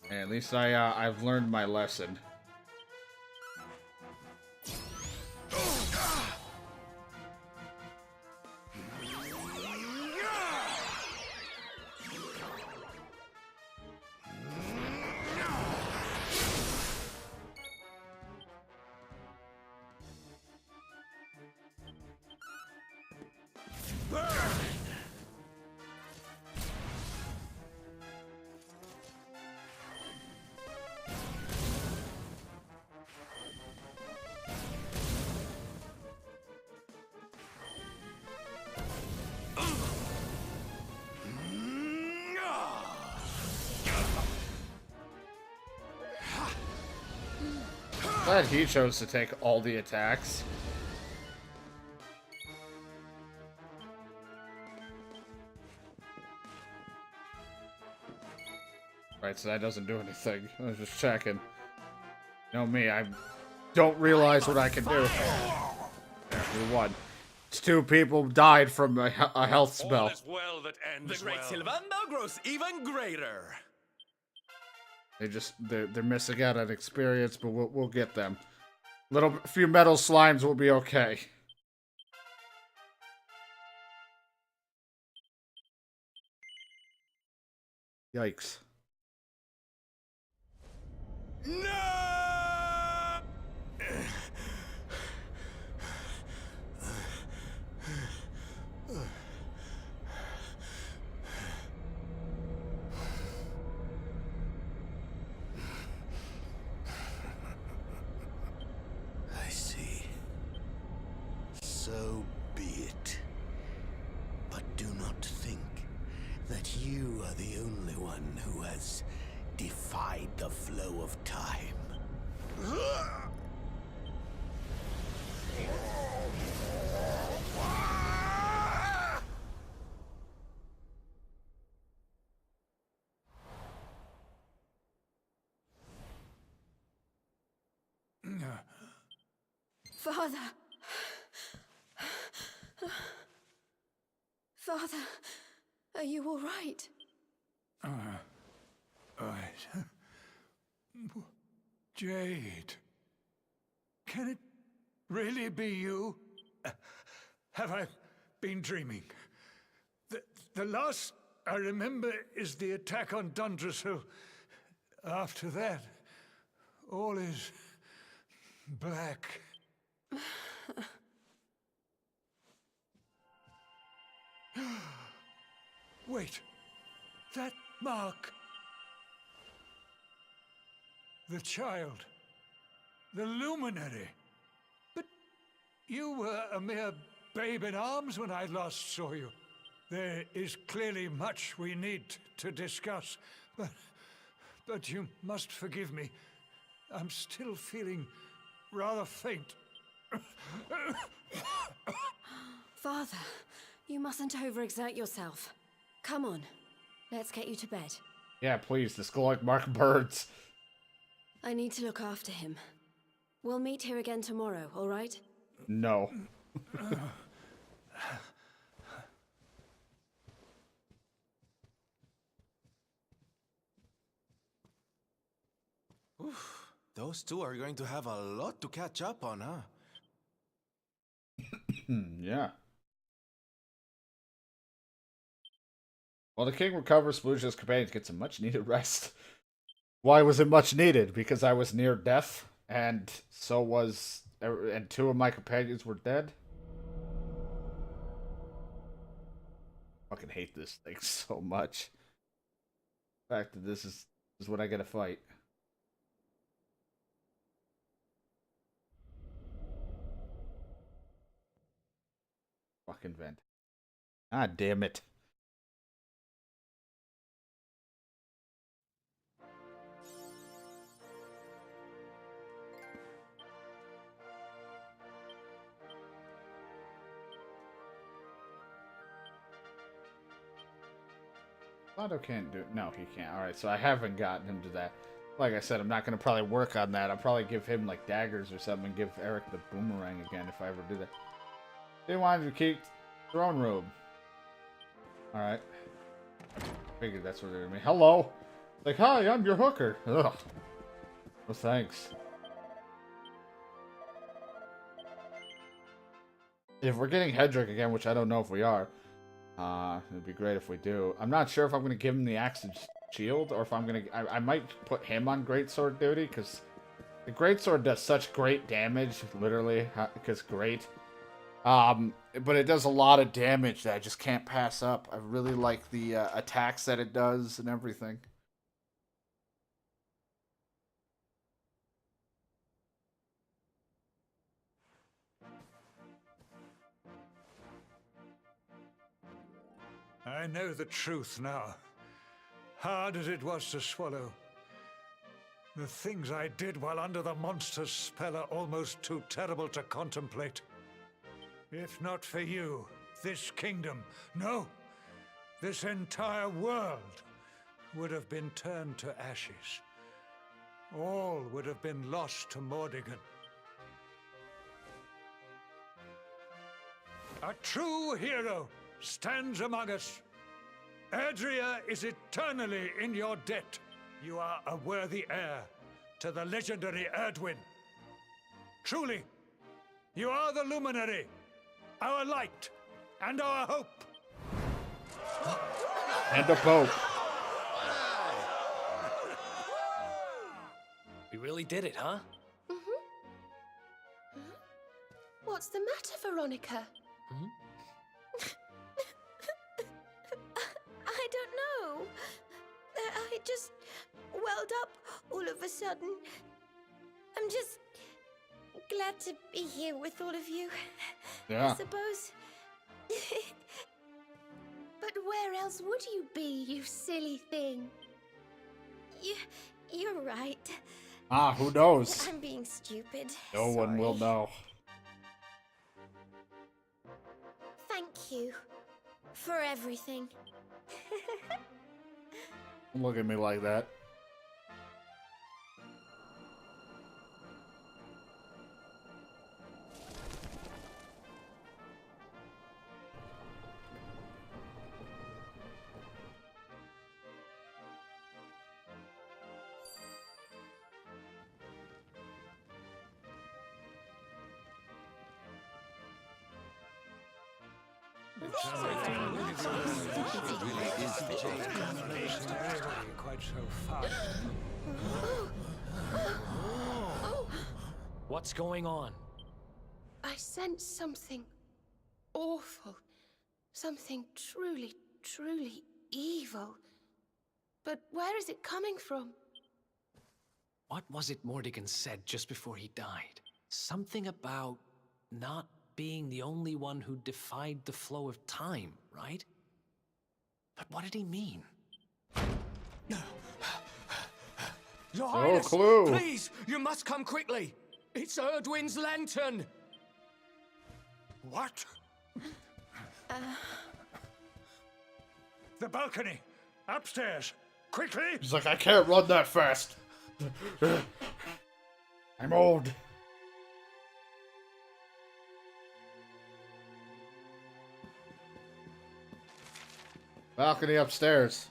Hey, at least I've learned my lesson. Glad he chose to take all the attacks. Right, so that doesn't do anything. I was just checking. You know me, I don't realize what I can do. There, we won. It's 2 people died from a health spell. All is well that ends The great well. Sylvando grows even greater. They're missing out on experience, but we'll get them. A few metal slimes will be okay. Yikes. No! I see. So be it. But do not think that you are the only one who has defied the flow of time. Father! Father, are you all right? Jade. Can it really be you? Have I been dreaming? The last I remember is the attack on Dundrasil. After that, all is black. Wait, that mark. The child. The Luminary. But you were a mere babe in arms when I last saw you. There is clearly much we need to discuss, but you must forgive me. I'm still feeling rather faint. Father, you mustn't overexert yourself. Come on, let's get you to bed. Yeah, please, the skull mark birds. I need to look after him. We'll meet here again tomorrow, all right? No. Oof, those two are going to have a lot to catch up on, huh? Yeah. While the king recovers, Spluge's companions get some much-needed rest. Why was it much needed? Because I was near death, and so was... and 2 of my companions were dead? Fucking hate this thing so much. The fact that this is what I gotta fight. Fucking vent. Ah, damn it. Lotto can't do. No, he can't. All right, so I haven't gotten him to that. Like I said, I'm not gonna probably work on that. I'll probably give him like daggers or something, and give Eric the boomerang again if I ever do that. They wanted to keep throne room. All right. Figured that's what they're gonna be. Hello. Like, hi, I'm your hooker. Ugh. Well, thanks. If we're getting Hedrick again, which I don't know if we are, it'd be great if we do. I'm not sure if I'm going to give him the Axe and Shield, or if I'm going to... I might put him on Greatsword duty, because the Greatsword does such great damage, literally, because great. But it does a lot of damage that I just can't pass up. I really like the attacks that it does and everything. I know the truth now. Hard as it was to swallow. The things I did while under the monster's spell are almost too terrible to contemplate. If not for you, this kingdom, no, this entire world would have been turned to ashes. All would have been lost to Mordigan. A true hero stands among us. Erdrea is eternally in your debt. You are a worthy heir to the legendary Erdwin. Truly, you are the Luminary, our light, and our hope. And a Pope. We really did it, huh? What's the matter, Veronica? I don't know. I just welled up all of a sudden. I'm just glad to be here with all of you. Yeah. I suppose. But where else would you be, you silly thing? You're right. Who knows? I'm being stupid. No one will know. Thank you for everything. Don't look at me like that. Quite so fast. What's going on? I sense something awful. Something truly, truly evil. But where is it coming from? What was it Mordigan said just before he died? Something about not being the only one who defied the flow of time, right? But what did he mean? Your No Highness, clue. please, you must come quickly. It's Erdwin's lantern. What? The balcony! Upstairs! Quickly! He's like, I can't run that fast. I'm old. Balcony upstairs.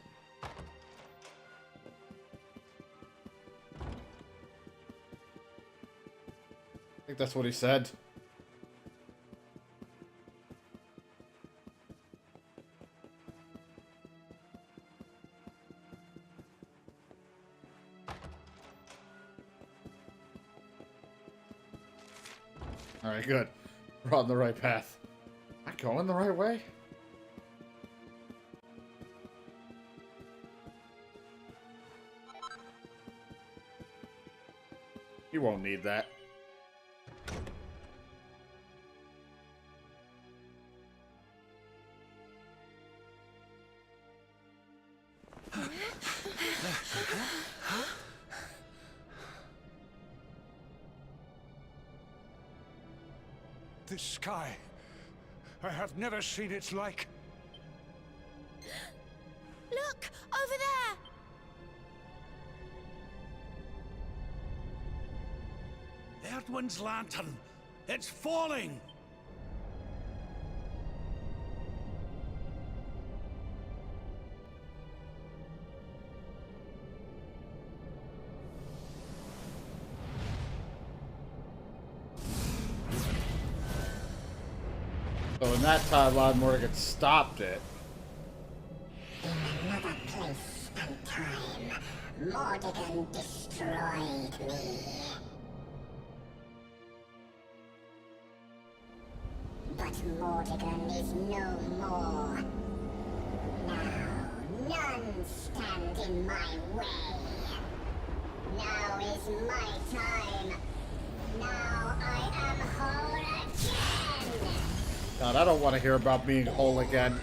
I think that's what he said. Alright, good. We're on the right path. Am I going the right way? You won't need that. This sky. I have never seen its like. Look, over there! Erdwin's lantern! It's falling! So in that timeline, Morgan stopped it. In another place and time, Mordigan destroyed me. But Mordigan is no more. Now, none stand in my way. Now is my time. Now I am whole again. God, I don't want to hear about being whole again.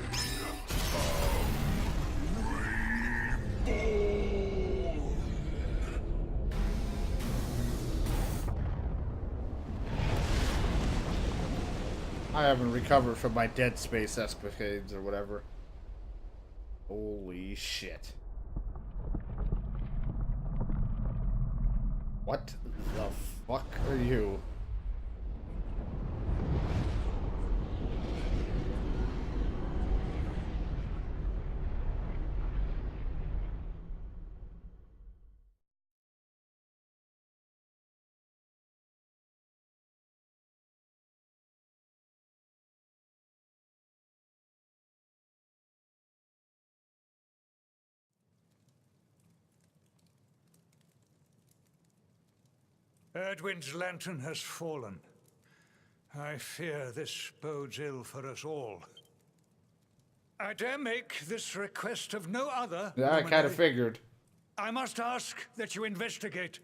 I haven't recovered from my Dead Space escapades or whatever. Holy shit. What the fuck are you? Erdwin's lantern has fallen. I fear this bodes ill for us all. I dare make this request of no other. Yeah, I kind of figured. I must ask that you investigate.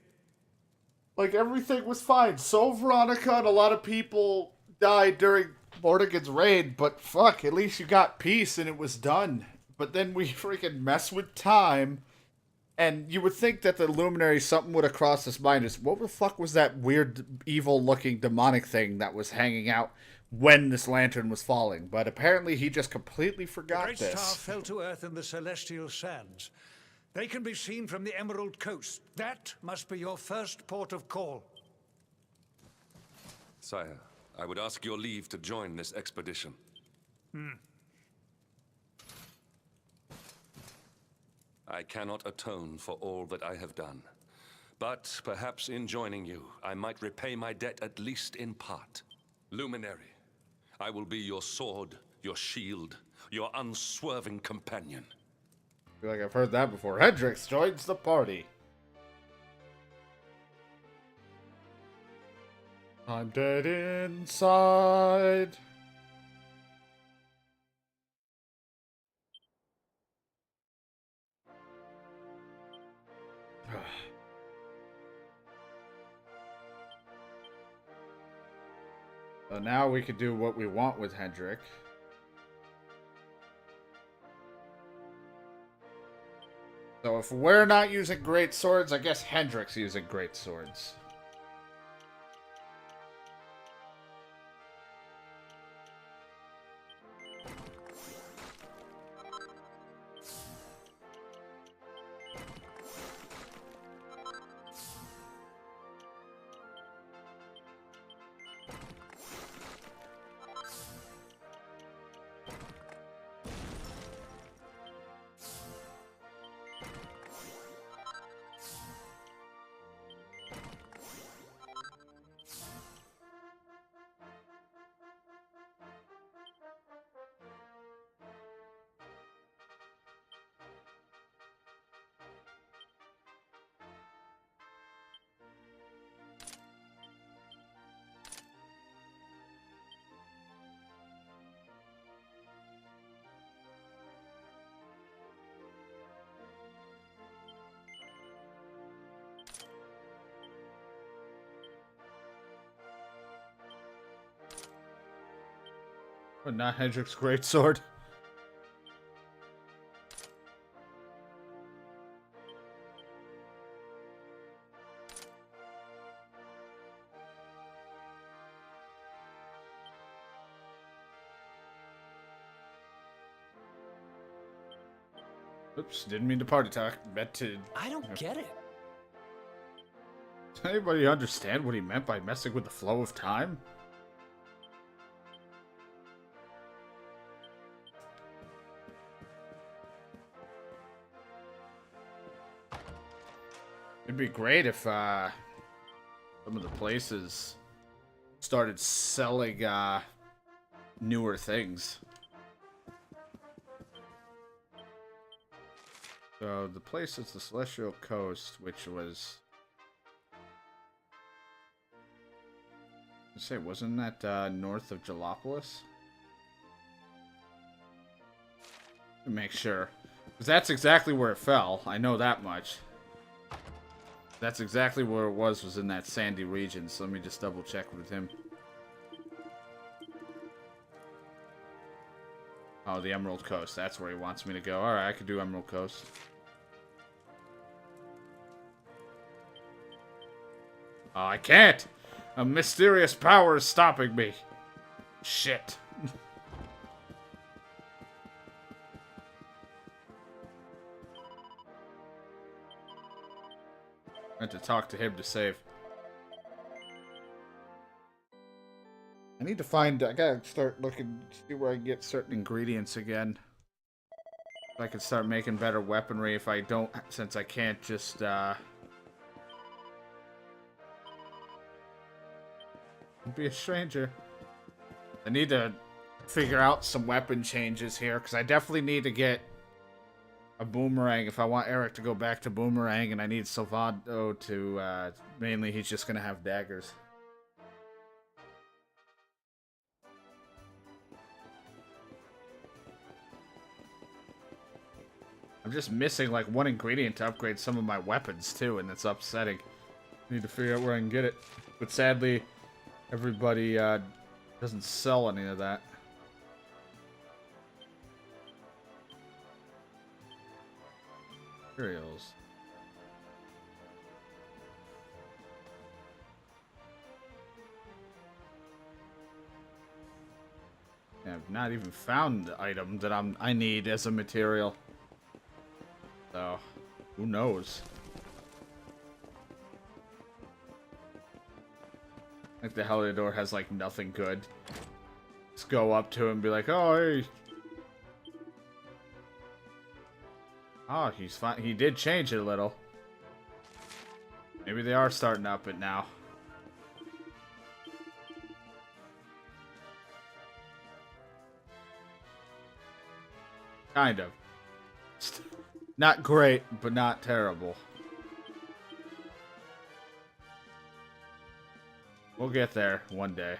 Like, everything was fine. So Veronica and a lot of people died during Mordigan's reign, but fuck, at least you got peace and it was done. But then we freaking mess with time, and you would think that the Luminary, something would have crossed his mind. Is what the fuck was that weird, evil-looking demonic thing that was hanging out when this lantern was falling? But apparently he just completely forgot The great this. star fell to Earth in the celestial sands. They can be seen from the Emerald Coast. That must be your first port of call. Sire, I would ask your leave to join this expedition. I cannot atone for all that I have done. But perhaps in joining you, I might repay my debt at least in part. Luminary, I will be your sword, your shield, your unswerving companion. I feel like I've heard that before. Hendrix joins the party. I'm dead inside. So now we can do what we want with Hendrik. So if we're not using great swords, I guess Hendrik's using great swords. But not Hendrik's greatsword. Oops, didn't mean to party talk. Meant to... I don't get it. Does anybody understand what he meant by messing with the flow of time? It'd be great if some of the places started selling newer things. So the place is the Celestial Coast, which was... Say, wasn't that north of Jalopolis? Make sure. Because that's exactly where it fell. I know that much. That's exactly where it was in that sandy region. So let me just double check with him. Oh, the Emerald Coast. That's where he wants me to go. Alright, I could do Emerald Coast. Oh, I can't! A mysterious power is stopping me. Shit. I had to talk to him to save. I need to find... I gotta start looking... See where I can get certain ingredients again. So I can start making better weaponry if I don't... Since I can't just, be a stranger. I need to figure out some weapon changes here, because I definitely need to get a boomerang if I want Eric to go back to boomerang, and I need Salvado to, mainly he's just going to have daggers. I'm just missing, like, one ingredient to upgrade some of my weapons, too, and it's upsetting. I need to figure out where I can get it. But sadly... Everybody doesn't sell any of that. Materials. Yeah, I've not even found the item that I need as a material. So, who knows? Like the Heliodor has like nothing good. Just go up to him and be like, "Oh, hey." Oh, he's fine. He did change it a little. Maybe they are starting up it now. Kind of. Not great, but not terrible. We'll get there one day.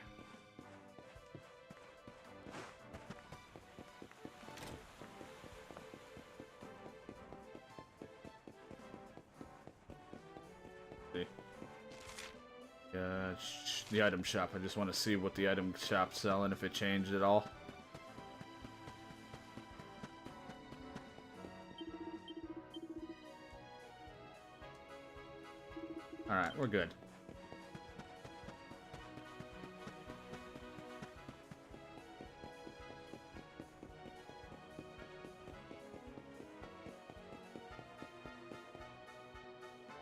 See. The item shop. I just want to see what the item shop's selling, if it changed at all. Alright, we're good.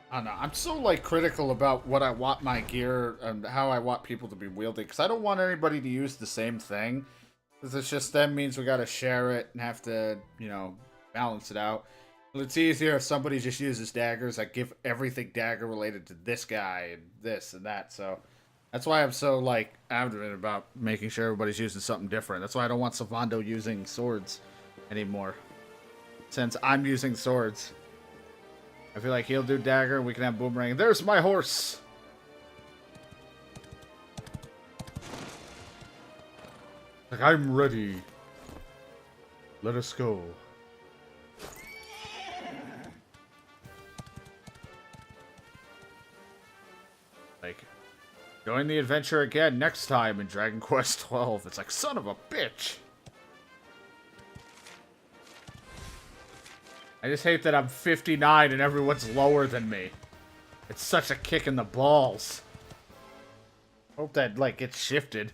I don't know. I'm so, like, critical about what I want my gear and how I want people to be wielding. Because I don't want anybody to use the same thing. Because it's just then means we gotta share it and have to, you know, balance it out. Well, it's easier if somebody just uses daggers. I give everything dagger related to this guy and this and that. So that's why I'm so, like, adamant about making sure everybody's using something different. That's why I don't want Salvando using swords anymore. Since I'm using swords. I feel like he'll do dagger, we can have boomerang. There's my horse! Like, I'm ready. Let us go. Like, join the adventure again next time in Dragon Quest XII. It's like, son of a bitch! I just hate that I'm 59 and everyone's lower than me. It's such a kick in the balls. Hope that, like, gets shifted.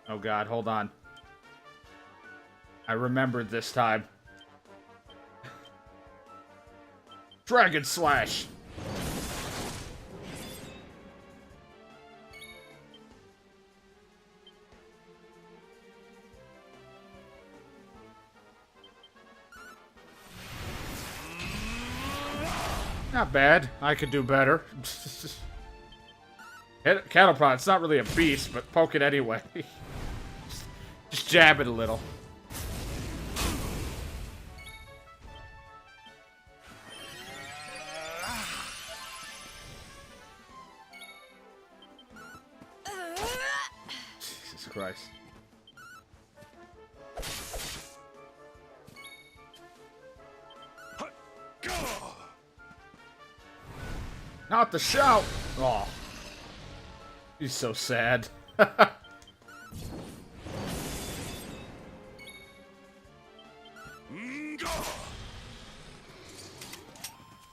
Oh god, hold on. I remembered this time. Dragon Slash! Not bad. I could do better. Cattlepod, it's not really a beast, but poke it anyway. Just jab it a little. Jesus Christ. Not the shout! Oh. He's so sad.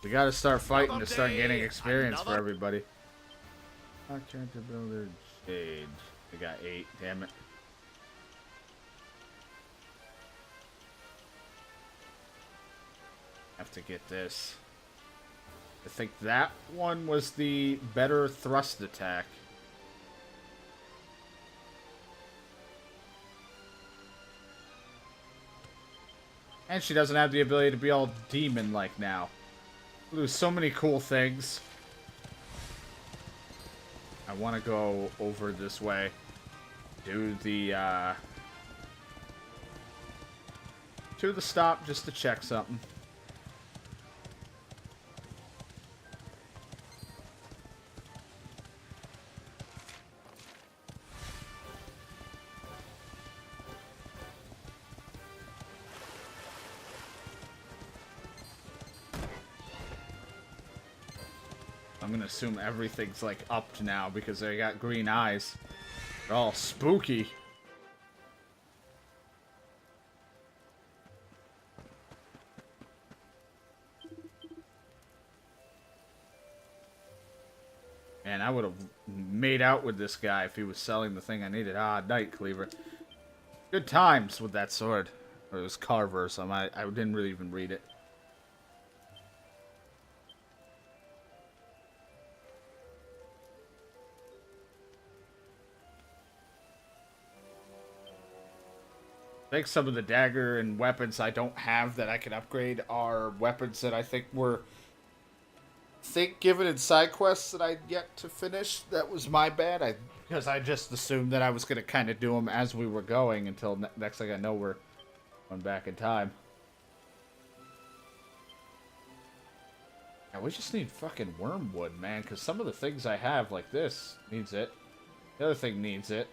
We gotta start fighting to start gaining experience for everybody. Character builder stage. We got 8, damn it. Have to get this. I think that one was the better thrust attack. And she doesn't have the ability to be all demon-like now. Lose so many cool things. I want to go over this way. Do the, to the stop just to check something. I'm gonna assume everything's like upped now because they got green eyes. They're all spooky. Man, I would have made out with this guy if he was selling the thing I needed. Ah, Night Cleaver. Good times with that sword. Or it was Carver or something. I didn't really even read it. I think some of the dagger and weapons I don't have that I can upgrade are weapons that I think were given in side quests that I'd yet to finish. That was my bad. Because I just assumed that I was going to kind of do them as we were going until next thing I know we're going back in time. Yeah, we just need fucking wormwood, man, because some of the things I have, like this, needs it. The other thing needs it.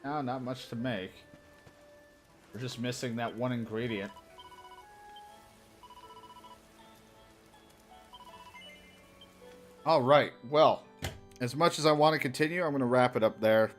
No, not much to make. We're just missing that one ingredient. Alright, well, as much as I want to continue, I'm going to wrap it up there.